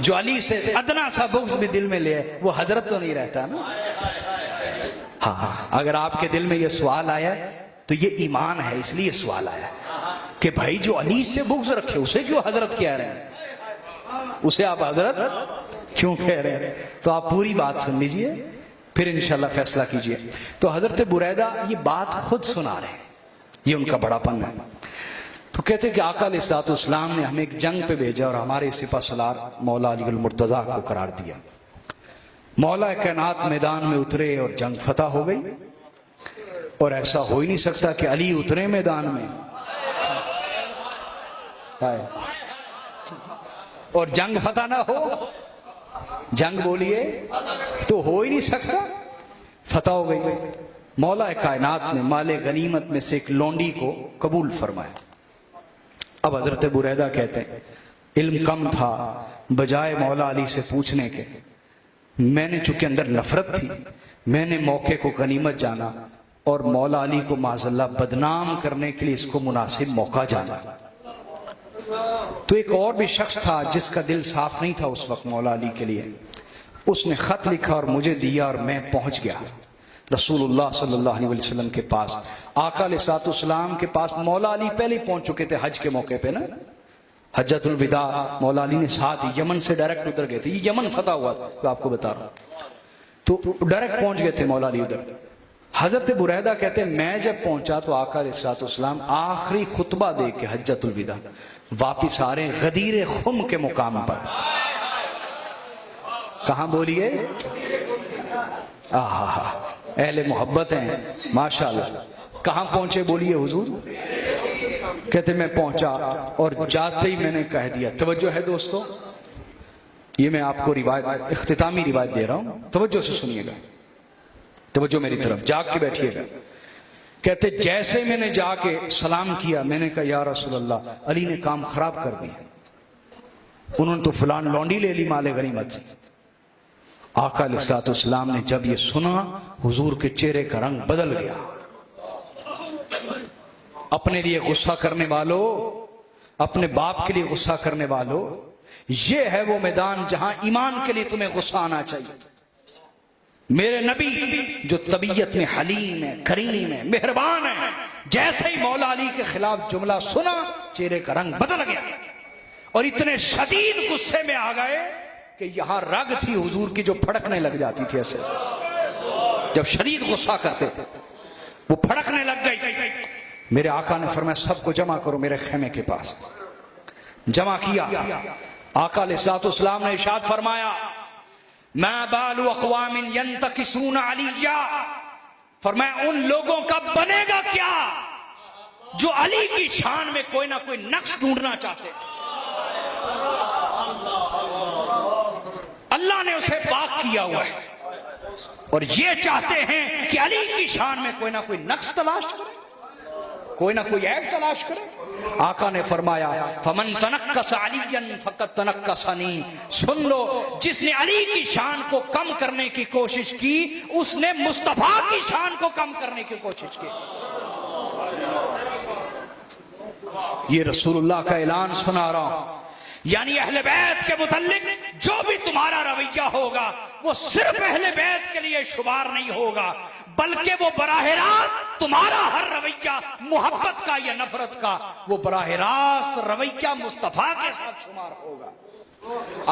جو علی سے ادنا سا بغض بھی دل میں لے وہ حضرت تو نہیں رہتا نا. ہاں اگر آپ کے دل میں یہ سوال آیا تو یہ ایمان ہے, اس لیے سوال آیا کہ بھائی جو علی سے بغض رکھے اسے کیوں حضرت کہہ رہے ہیں, اسے آپ حضرت کیوں کہہ رہے ہیں. تو آپ پوری بات سن لیجئے پھر انشاءاللہ فیصلہ کیجئے. تو حضرت بریدہ یہ بات خود سنا رہے ہیں, یہ ان کا بڑا پن ہے. تو کہتے ہیں کہ آقا علیہ الصلوۃ والسلام نے ہمیں ایک جنگ پہ بھیجا اور ہمارے سپہ سالار مولا علی المرتضیٰ کو قرار دیا. مولا کائنات میدان میں اترے اور جنگ فتح ہو گئی, اور ایسا ہو ہی نہیں سکتا کہ علی اترے میدان میں اور جنگ فتح نہ ہو. جنگ بولیے تو ہو ہی نہیں سکتا, فتح ہو گئی. مولا کائنات نے مال غنیمت میں سے ایک لونڈی کو قبول فرمایا. اب حضرت بریدہ کہتے ہیں علم کم تھا, بجائے مولا علی سے پوچھنے کے میں نے چونکہ اندر نفرت تھی, میں نے موقع کو غنیمت جانا اور مولا علی کو معاذ اللہ بدنام کرنے کے لیے اس کو مناسب موقع جانا. تو ایک اور بھی شخص تھا جس کا دل صاف نہیں تھا اس وقت مولا علی کے لیے, اس نے خط لکھا اور مجھے دیا اور میں پہنچ گیا رسول اللہ صلی اللہ علیہ وسلم کے پاس. آقا علیہ الصلوۃ والسلام کے پاس مولا علی پہلے ہی پہنچ چکے تھے حج کے موقع پہ نا, حجۃ الوداع مولا علی نے ساتھ یمن سے ڈائریکٹ اتر گئے تھے, یہ یمن فتح ہوا تھا تو آپ کو بتا رہا ہوں, تو ڈائریکٹ پہنچ گئے تھے مولا علی ادھر. حضرت بریدہ کہتے ہیں میں جب پہنچا تو آقا علیہ الصلوۃ والسلام آخری خطبہ دے کے حجۃ الوداع واپس آ رہے ہیں غدیر خم کے مقام پر. کہاں بولیے, اہل محبت ہیں ماشاءاللہ. کہاں پہنچے بولیے حضور. کہتے میں پہنچا اور جاتے ہی میں نے کہہ دیا. توجہ ہے دوستو, یہ میں آپ کو روایت اختتامی روایت دے رہا ہوں, توجہ سے سنیے گا, توجہ میری طرف, جاگ کے بیٹھیے گا. کہتے جیسے میں نے جا کے سلام کیا میں نے کہا یا رسول اللہ علی نے کام خراب کر دیا, انہوں نے تو فلان لونڈی لے لی مال غنیمت سے. آقا علیہ الصلوۃ والسلام نے جب یہ سنا حضور کے چہرے کا رنگ بدل گیا. اپنے لیے غصہ کرنے والوں, اپنے باپ کے لیے غصہ کرنے والوں, یہ ہے وہ میدان جہاں ایمان کے لیے تمہیں غصہ آنا چاہیے. میرے نبی جو طبیعت میں حلیم ہے, کریم ہے, مہربان ہے, جیسے ہی مولا علی کے خلاف جملہ سنا چہرے کا رنگ بدل گیا اور اتنے شدید غصے میں آ گئے کہ یہاں رگ تھی حضور کی جو پھڑکنے لگ جاتی تھی. ایسے جب شدید غصہ کرتے تھے وہ پھڑکنے لگ گئی. میرے آقا نے فرمایا سب کو جمع کرو میرے خیمے کے پاس. جمع کیا. آقا علیہ الصلوۃ والسلام نے ارشاد فرمایا ما بال اقوام ينتقصون علیہ, فرمایا ان لوگوں کا بنے گا کیا جو علی کی شان میں کوئی نہ کوئی نقص ڈھونڈنا چاہتے. اللہ نے اسے پاک کیا ہوا ہے اور یہ چاہتے ہیں کہ علی کی شان میں کوئی نہ کوئی نقص تلاش کرے, کوئی نہ کوئی عیب تلاش کرے. آقا نے فرمایا فمن تنقص علیًا فقد تنقصنی, سن لو جس نے علی کی شان کو کم کرنے کی کوشش کی اس نے مصطفیٰ کی شان کو کم کرنے کی کوشش کی. یہ رسول اللہ کا اعلان سنا رہا ہوں, یعنی اہل بیت کے متعلق جو بھی تمہارا رویہ ہوگا وہ صرف اہل بیت کے لیے شمار نہیں ہوگا, بلکہ وہ براہ راست تمہارا ہر رویہ محبت کا یا نفرت کا, وہ براہ راست رویہ مصطفیٰ کے ساتھ شمار ہوگا.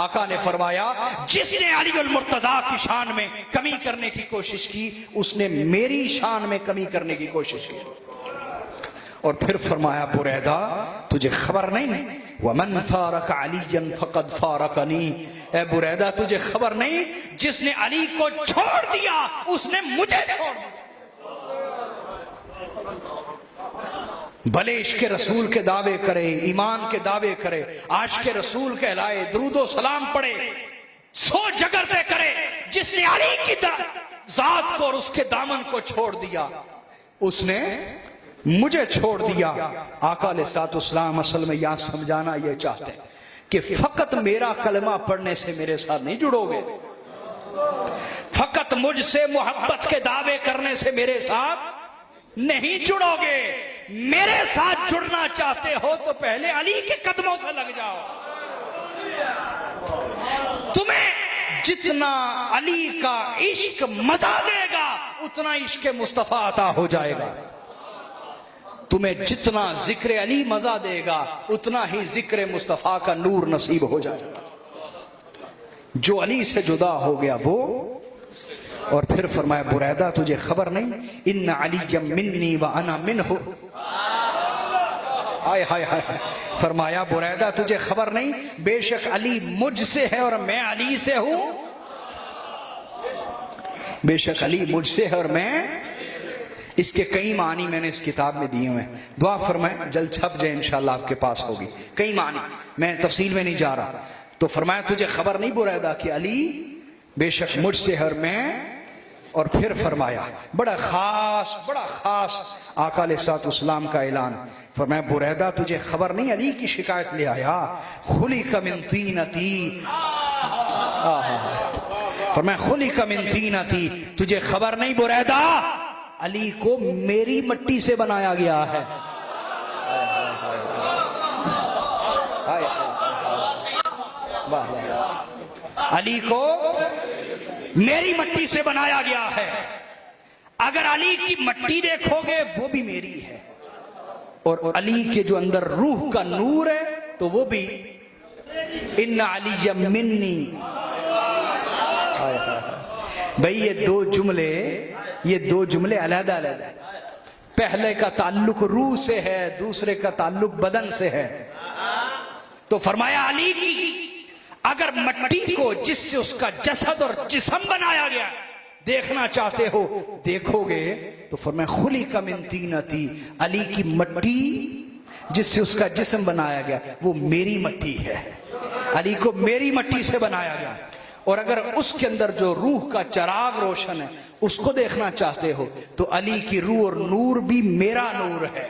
آقا نے فرمایا جس نے علی المرتضیٰ کی شان میں کمی کرنے کی کوشش کی اس نے میری شان میں کمی کرنے کی کوشش کی. اور پھر فرمایا بریدہ تجھے خبر نہیں وَمَنْ فَارَكَ عَلِيًّا فَقَدْ فَارَكَنِي, اے بریدہ تجھے خبر نہیں جس نے علی کو چھوڑ دیا اس نے مجھے چھوڑ دیا. بھلے عشق رسول کے دعوے کرے, ایمان کے دعوے کرے, عاشق رسول کہلائے, درود و سلام پڑھے, سو جگرتے کرے, جس نے علی کی ذات کو اور اس کے دامن کو چھوڑ دیا اس نے مجھے چھوڑ دیا. آقا علیہ الصلوۃ والسلام اصل میں یہاں سمجھانا یہ چاہتے ہیں کہ فقط میرا کلمہ پڑھنے سے میرے ساتھ نہیں جڑو گے, فقط مجھ سے محبت کے دعوے کرنے سے میرے ساتھ نہیں جڑو گے, میرے ساتھ جڑنا چاہتے ہو تو پہلے علی کے قدموں سے لگ جاؤ. تمہیں جتنا علی کا عشق مزہ دے گا اتنا عشق مصطفیٰ عطا ہو جائے گا. تمہیں جتنا ذکر علی مزہ دے گا اتنا ہی ذکر مصطفیٰ کا نور نصیب ہو جائے گا. جو علی سے جدا ہو گیا وہ. اور پھر فرمایا بریدہ تجھے خبر نہیں ان علی منی وانا منہ. ہائے ہائے ہائے. فرمایا بریدہ تجھے خبر نہیں بے شک علی مجھ سے ہے اور میں علی سے ہوں. بے شک علی مجھ سے ہے اور میں. اس کے کئی معنی میں نے اس کتاب میں دیے ہوئے ہیں. دعا فرمائیں جلد چھپ جائے انشاءاللہ آپ کے پاس ہوگی. کئی معنی میں تفصیل میں نہیں جا رہا. تو فرمایا تجھے خبر نہیں بریدہ کہ علی بے شک مجھ سے ہے اور میں. اور پھر فرمایا بڑا خاص آقا علیہ الصلوۃ والسلام کا اعلان. فرمایا بریدہ تجھے خبر نہیں علی کی شکایت لے آیا خلق من طینتی. فرمایا خلق من طینتی تجھے خبر نہیں بریدہ علی کو میری مٹی سے بنایا گیا ہے. علی کو میری مٹی سے بنایا گیا ہے. اگر علی کی مٹی دیکھو گے وہ بھی میری ہے اور علی کے جو اندر روح کا نور ہے تو وہ بھی ان علی منی. بھئی یہ دو جملے علیحدہ علیحدہ. پہلے کا تعلق روح سے ہے دوسرے کا تعلق بدن سے ہے. تو فرمایا علی کی اگر مٹی کو جس سے اس کا جسد اور جسم بنایا گیا دیکھنا چاہتے ہو دیکھو گے تو فرمایا خلق من طینتی علی کی مٹی جس سے اس کا جسم بنایا گیا وہ میری مٹی ہے. علی کو میری مٹی سے بنایا گیا. اور اگر اس کے اندر جو روح کا چراغ روشن ہے اس کو دیکھنا چاہتے ہو تو علی کی روح اور نور بھی میرا نور ہے.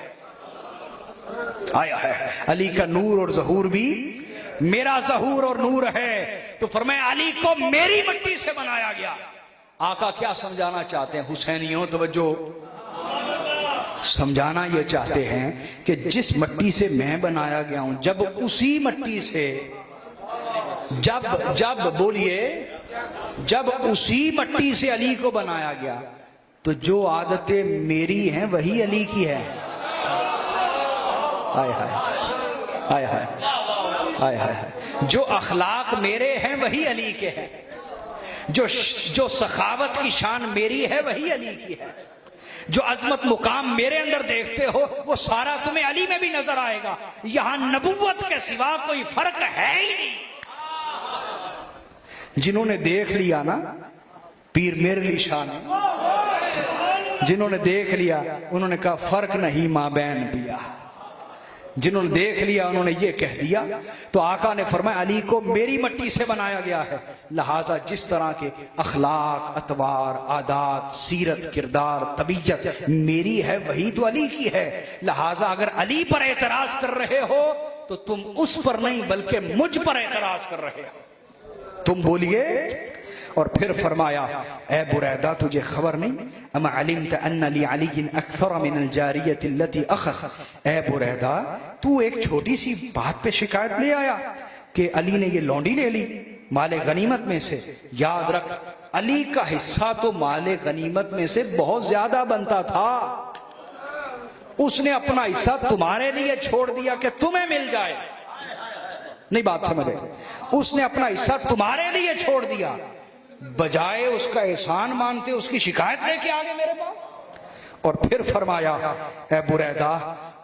آیا ہے علی کا نور اور ظہور بھی میرا ظہور اور نور ہے. تو فرمایا علی کو میری مٹی سے بنایا گیا. آقا کیا سمجھانا چاہتے ہیں حسینیوں توجہ سمجھانا یہ چاہتے ہیں کہ جس مٹی سے میں بنایا گیا ہوں جب اسی مٹی سے جب بولیے جب اسی مٹی سے علی کو بنایا گیا تو جو عادتیں میری ہیں وہی علی کی ہے. آئے ہائے آئے ہائے آئے ہائے. جو اخلاق میرے ہیں وہی علی کے ہیں. جو سخاوت کی شان میری ہے وہی علی کی ہے. جو عظمت مقام میرے اندر دیکھتے ہو وہ سارا تمہیں علی میں بھی نظر آئے گا. یہاں نبوت کے سوا کوئی فرق ہے ہی نہیں. جنہوں نے دیکھ لیا نا پیر میرے علی شاہ نے جنہوں نے دیکھ لیا انہوں نے کہا فرق نہیں ماں بین پیا. جنہوں نے دیکھ لیا انہوں نے یہ کہہ دیا. تو آقا نے فرمایا علی کو میری مٹی سے بنایا گیا ہے. لہٰذا جس طرح کے اخلاق اطوار عادات سیرت کردار طبیعت میری ہے وہی تو علی کی ہے. لہٰذا اگر علی پر اعتراض کر رہے ہو تو تم اس پر نہیں بلکہ مجھ پر اعتراض کر رہے ہو. تم بولیے. اور پھر فرمایا اے بریدہ تجھے خبر نہیں اما علمت ان لی علی اکثر من الجاریت التي اخذ. اے بریدہ تو ایک چھوٹی سی بات پہ شکایت لے آیا کہ علی نے یہ لونڈی لے لی مال غنیمت میں سے. یاد رکھ علی کا حصہ تو مال غنیمت میں سے بہت زیادہ بنتا تھا. اس نے اپنا حصہ تمہارے لیے چھوڑ دیا کہ تمہیں مل جائے. نہیں بات سمجھے. اس نے اپنا حصہ تمہارے لیے چھوڑ دیا بجائے اس کا احسان مانتے اس کی شکایت لے کے آگے میرے پاس. اور پھر فرمایا اے بریدہ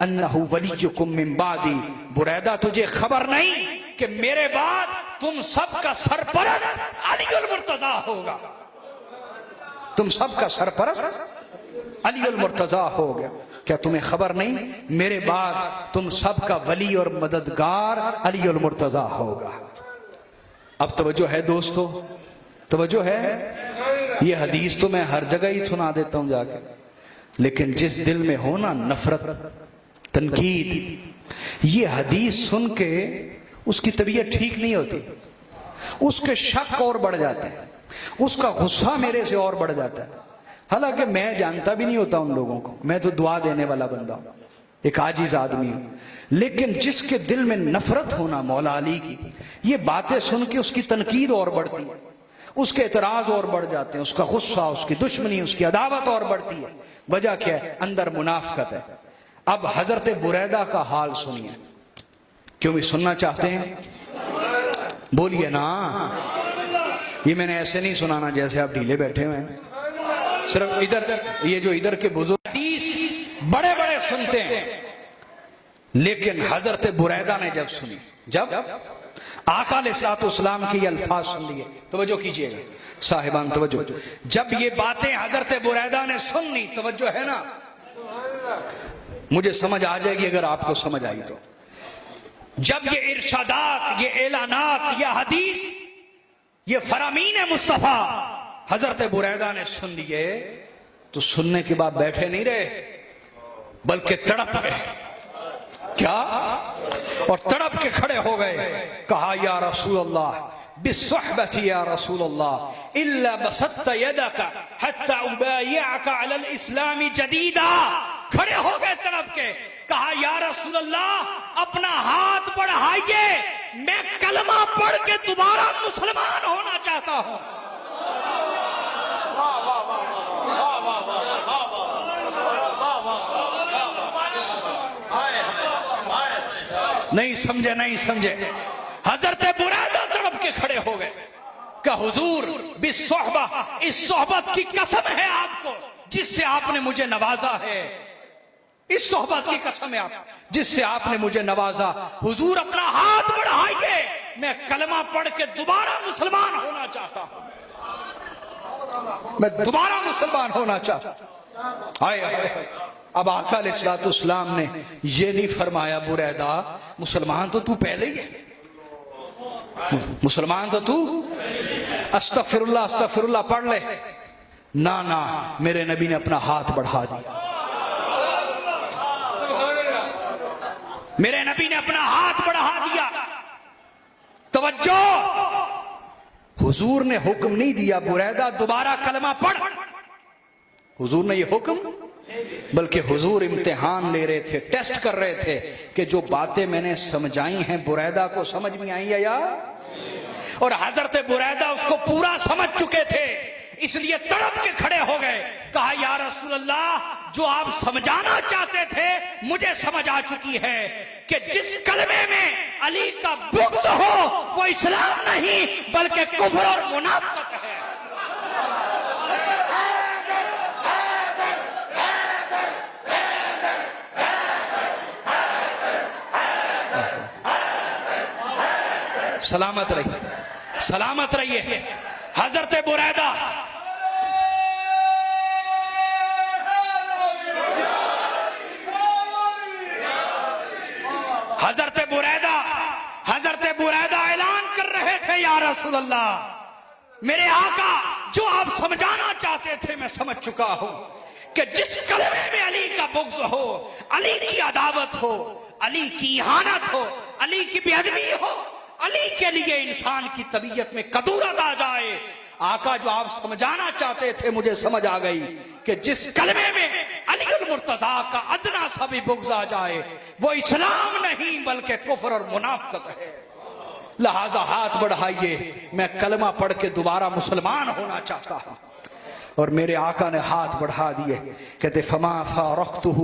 انہ ولیکم من بعدی. بریدہ تجھے خبر نہیں کہ میرے بعد تم سب کا سرپرست علی المرتضی ہوگا. تم سب کا سرپرست علی المرتضی ہوگا. کیا تمہیں خبر نہیں میرے بعد تم سب کا ولی اور مددگار علی المرتضی ہوگا. اب توجہ ہے دوستو توجہ ہے. یہ حدیث تو میں ہر جگہ ہی سنا دیتا ہوں جا کے لیکن جس دل میں ہو نا نفرت تنقید یہ حدیث سن کے اس کی طبیعت ٹھیک نہیں ہوتی. اس کے شک اور بڑھ جاتے ہیں. اس کا غصہ میرے سے اور بڑھ جاتا ہے. حالانکہ میں جانتا بھی نہیں ہوتا ان لوگوں کو. میں تو دعا دینے والا بندہ ہوں. ایک عاجز آدمی ہوں، لیکن جس کے دل میں نفرت ہونا مولا علی کی، یہ باتیں سن کے اس کی تنقید اور بڑھتی ہے، اس کے اعتراض اور بڑھ جاتے ہیں، اس کا غصہ، اس کی دشمنی، اس کی عداوت اور بڑھتی ہے۔ وجہ کیا ہے؟ اندر منافقت ہے۔ اب حضرت بریدہ کا حال سنیے، کیوں بھی سننا چاہتے ہیں؟ بولیے نا، یہ میں نے ایسے نہیں سنانا جیسے آپ ڈھیلے بیٹھے ہوئے ہیں، صرف ادھر یہ جو ادھر کے بزرگ حدیث بڑے بڑے سنتے ہیں، لیکن حضرت بریدہ نے جب سنی، جب آقا علیہ الصلوۃ والسلام کے یہ الفاظ سن لیے، توجہ کیجئے گا صاحبان، توجہ، جب یہ باتیں حضرت بریدہ نے سنی، توجہ ہے نا، مجھے سمجھ آ جائے گی اگر آپ کو سمجھ آئی تو، جب یہ ارشادات، یہ اعلانات، یہ حدیث، یہ فرامین مصطفیٰ حضرت بریدہ نے سن لیے تو سننے کے بعد بیٹھے نہیں رہے بلکہ تڑپ گئے۔ کیا؟ اور تڑپ کے کھڑے ہو گئے، کہا یا رسول اللہ بالصحبة یا رسول اللہ الا بسطت يدك حتى ابايعك على الاسلام جديدا۔ کھڑے ہو گئے تڑپ کے، کہا یا رسول اللہ اپنا ہاتھ بڑھائیے، میں کلمہ پڑھ کے دوبارہ مسلمان ہونا چاہتا ہوں۔ نہیں سمجھے، نہیں سمجھے، حضرت بریدہ تڑپ کے کھڑے ہو گئے کہ حضور بالصحبہ، اس صحبت کی قسم ہے آپ کو جس سے آپ نے مجھے نوازا ہے، اس صحبت کی قسم ہے آپ جس سے آپ نے مجھے نوازا، حضور اپنا ہاتھ بڑھائیے، میں کلمہ پڑھ کے دوبارہ مسلمان ہونا چاہتا ہوں، میں دوبارہ مسلمان ہونا چاہتا ہوں۔ آئے اب آقا علیہ الصلوۃ والسلام نے یہ نہیں فرمایا بریدہ مسلمان تو تو پہلے ہی ہے، مسلمان تو تو استغفر اللہ استغفر اللہ پڑھ لے، نہ میرے نبی نے اپنا ہاتھ بڑھا دیا، میرے نبی نے اپنا ہاتھ بڑھا دیا۔ توجہ، حضور نے حکم نہیں دیا بریدہ دوبارہ کلمہ پڑھ، حضور نے یہ حکم، بلکہ حضور امتحان لے رہے تھے، ٹیسٹ کر رہے تھے کہ جو باتیں میں نے سمجھائی ہیں بریدہ کو سمجھ میں آئی ہے یا، اور حضرت بریدہ اس کو پورا سمجھ چکے تھے، اس لیے تڑپ کے کھڑے ہو گئے، کہا یا رسول اللہ جو آپ سمجھانا چاہتے تھے مجھے سمجھ آ چکی ہے کہ جس کلمے میں علی کا بغض ہو وہ اسلام نہیں بلکہ کفر اور منافقت ہے۔ سلامت رہیے، سلامت رہیے۔ حضرت بریدہ حضرت بریدہ اعلان کر رہے تھے یا رسول اللہ میرے آقا جو آپ سمجھانا چاہتے تھے میں سمجھ چکا ہوں کہ جس کلمے میں علی کا بغض ہو، علی کی عداوت ہو، علی کی اہانت ہو، علی کی بے ادبی ہو، علی کے لیے انسان کی طبیعت میں کدورت آ جائے، آقا جو آپ سمجھانا چاہتے تھے مجھے سمجھ آ گئی کہ جس کلمے میں علی المرتضیٰ کا ادنا سا بھی بغض آ جائے وہ اسلام نہیں بلکہ کفر اور منافقت ہے، لہذا ہاتھ بڑھائیے، میں کلمہ پڑھ کے دوبارہ مسلمان ہونا چاہتا ہوں۔ اور میرے آقا نے ہاتھ بڑھا دیے، کہتے فما فارقته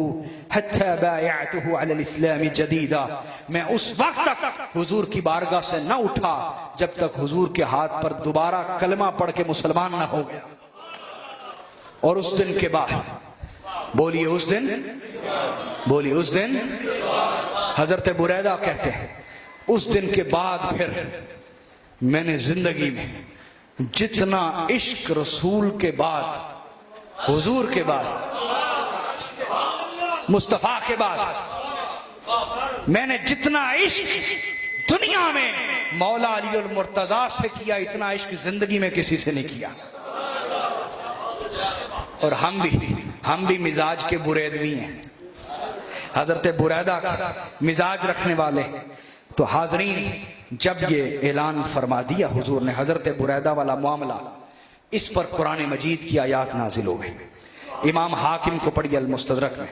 حتى بايعته على الاسلام جديدا، میں اس وقت تک حضور کی بارگاہ سے نہ اٹھا جب تک حضور کے ہاتھ پر دوبارہ کلمہ پڑھ کے مسلمان نہ ہو گیا۔ اور اس دن کے بعد، بولیے اس دن، بولیے اس دن، حضرت بریدہ کہتے ہیں اس دن کے بعد پھر میں نے زندگی میں جتنا عشق رسول کے بعد، حضور کے بعد، مصطفیٰ کے بعد میں نے جتنا عشق دنیا میں مولا علی المرتضیٰ سے کیا اتنا عشق زندگی میں کسی سے نہیں کیا۔ اور ہم بھی مزاج کے بریدوی ہیں، حضرت بریدہ کا مزاج رکھنے والے۔ تو حاضرین جب یہ اعلان فرما دیا حضور نے حضرت بریدہ والا معاملہ، اس پر قرآن مجید کی آیات نازل ہو گئی۔ امام حاکم کو پڑھی المستدرک میں،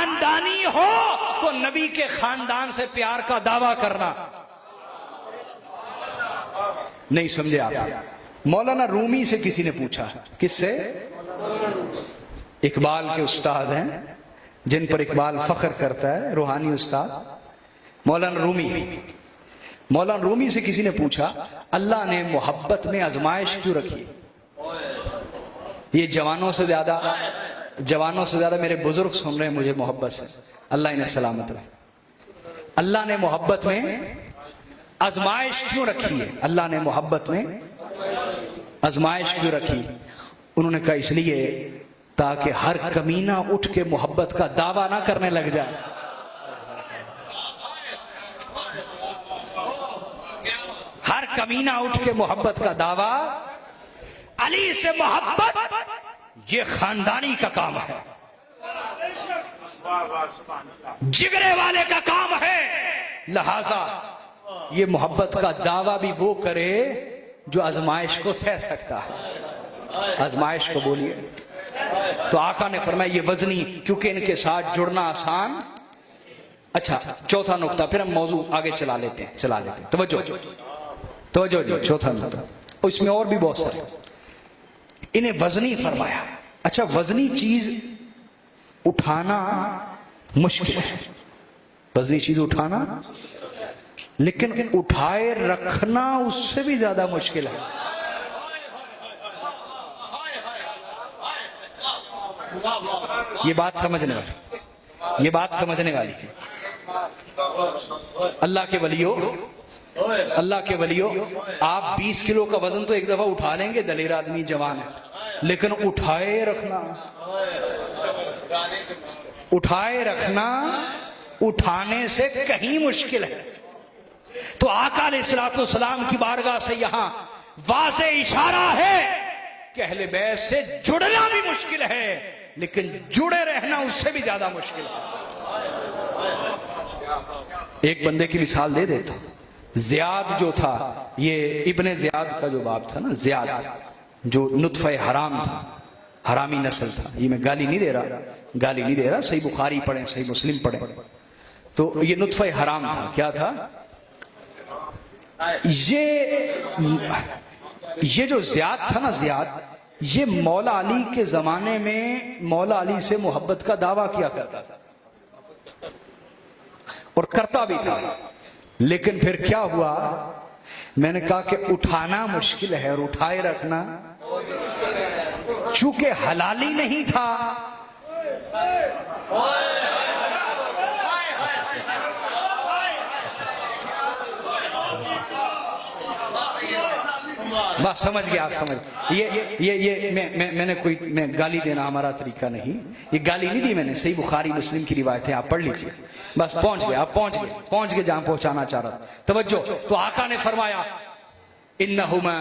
خاندانی ہو تو نبی کے خاندان سے پیار کا دعویٰ کرنا نہیں سمجھے آپ. مولانا رومی سے کسی نے پوچھا, کس سے؟ اقبال کے استاد ہیں جن پر اقبال فخر کرتا ہے, روحانی استاد مولانا رومی. مولانا رومی سے کسی نے پوچھا اللہ نے محبت میں آزمائش کیوں رکھی؟ یہ جوانوں سے زیادہ میرے بزرگ سن رہے ہیں مجھے محبت سے, اللہ انہیں سلامت رہے. اللہ نے محبت میں آزمائش کیوں رکھی ہے؟ اللہ نے محبت میں آزمائش کیوں رکھی؟ انہوں نے کہا اس لیے تاکہ ہر کمینہ اٹھ کے محبت کا دعویٰ نہ کرنے لگ جائے. ہر کمینہ اٹھ کے محبت کا دعویٰ, علی سے محبت یہ خاندانی کا کام ہے, جگرے والے کا کام ہے, لہذا یہ محبت کا دعویٰ بھی وہ کرے جو آزمائش کو سہ سکتا ہے. آزمائش کو بولیے. تو آقا نے فرمایا یہ وزنی, کیونکہ ان کے ساتھ جڑنا آسان. اچھا چوتھا نقطہ, پھر ہم موضوع آگے چلا لیتے ہیں. توجہ جی, چوتھا نقطہ, اس میں اور بھی بہت سارے. انہیں وزنی فرمایا. اچھا وزنی چیز اٹھانا مشکل ہے, وزنی چیز اٹھانا, لیکن اٹھائے رکھنا اس سے بھی زیادہ مشکل ہے. یہ بات سمجھنے والی ہے. اللہ کے ولیوں آپ 20 کلو کا وزن تو ایک دفعہ اٹھا لیں گے, دلیر آدمی جوان ہے, لیکن اٹھائے رکھنا اٹھانے سے کہیں مشکل ہے. تو آقا علیہ الصلوۃ والسلام کی بارگاہ سے یہاں واضح اشارہ ہے کہ اہل بیت سے جڑنا بھی مشکل ہے, لیکن جڑے رہنا اس سے بھی زیادہ مشکل ہے. ایک بندے کی مثال دے دیتا ہوں. زیاد جو تھا, یہ ابن زیاد کا جو باپ تھا نا, زیاد جو نطفہ حرام تھا, حرامی نسل تھا. یہ میں گالی نہیں دے رہا, صحیح بخاری پڑھیں, صحیح مسلم پڑھیں. تو یہ نطفہ حرام تھا. کیا تھا؟ یہ جو زیاد تھا نا, یہ مولا علی کے زمانے میں مولا علی سے محبت کا دعویٰ کیا کرتا تھا اور کرتا بھی تھا. لیکن پھر کیا ہوا, میں نے کہا کہ اٹھانا مشکل ہے اور اٹھائے رکھنا, چونکہ حلالی نہیں تھا. بس سمجھ گیا آپ, یہ میں گالی دینا ہمارا طریقہ نہیں, یہ گالی نہیں دی میں نے, صحیح بخاری مسلم کی روایتیں آپ پڑھ لیجئے. بس پہنچ گئے جہاں پہنچانا چاہ رہا تھا. توجہ. تو آقا نے فرمایا انہما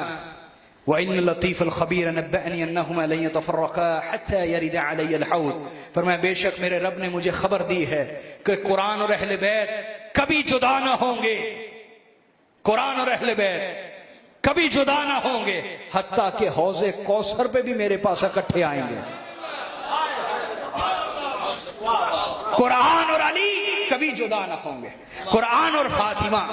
وان اللطیف الخبیر نبأنی انہما لن یتفرقا حتی یرد علی الحوض. فرمایا بے شک میرے رب نے مجھے خبر دی ہے کہ قرآن اور اہل بیت کبھی جدا نہ ہوں گے, قرآن اور اہل بیت کبھی جدا نہ ہوں گے, حتیٰ کہ حوض کوثر پہ بھی میرے پاس اکٹھے آئیں گے. قرآن اور علی کبھی جدا نہ ہوں گے, قرآن اور فاطمہ,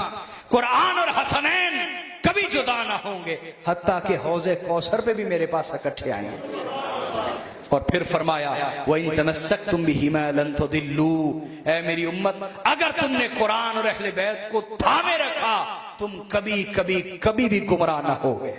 قرآن اور حسنین کبھی جدا نہ ہوں گے, حتیٰ کہ حوض کوثر پہ بھی میرے پاس اکٹھے آئیں گے. اور پھر فرمایا وَإِن تَمَسَّكْتُمْ بِهِمَا لَن تُضِلُّوا, اے میری امت اگر تم نے قرآن اور اہل بیت کو تھامے رکھا تم کبھی بھی گمراہ نہ ہوگے.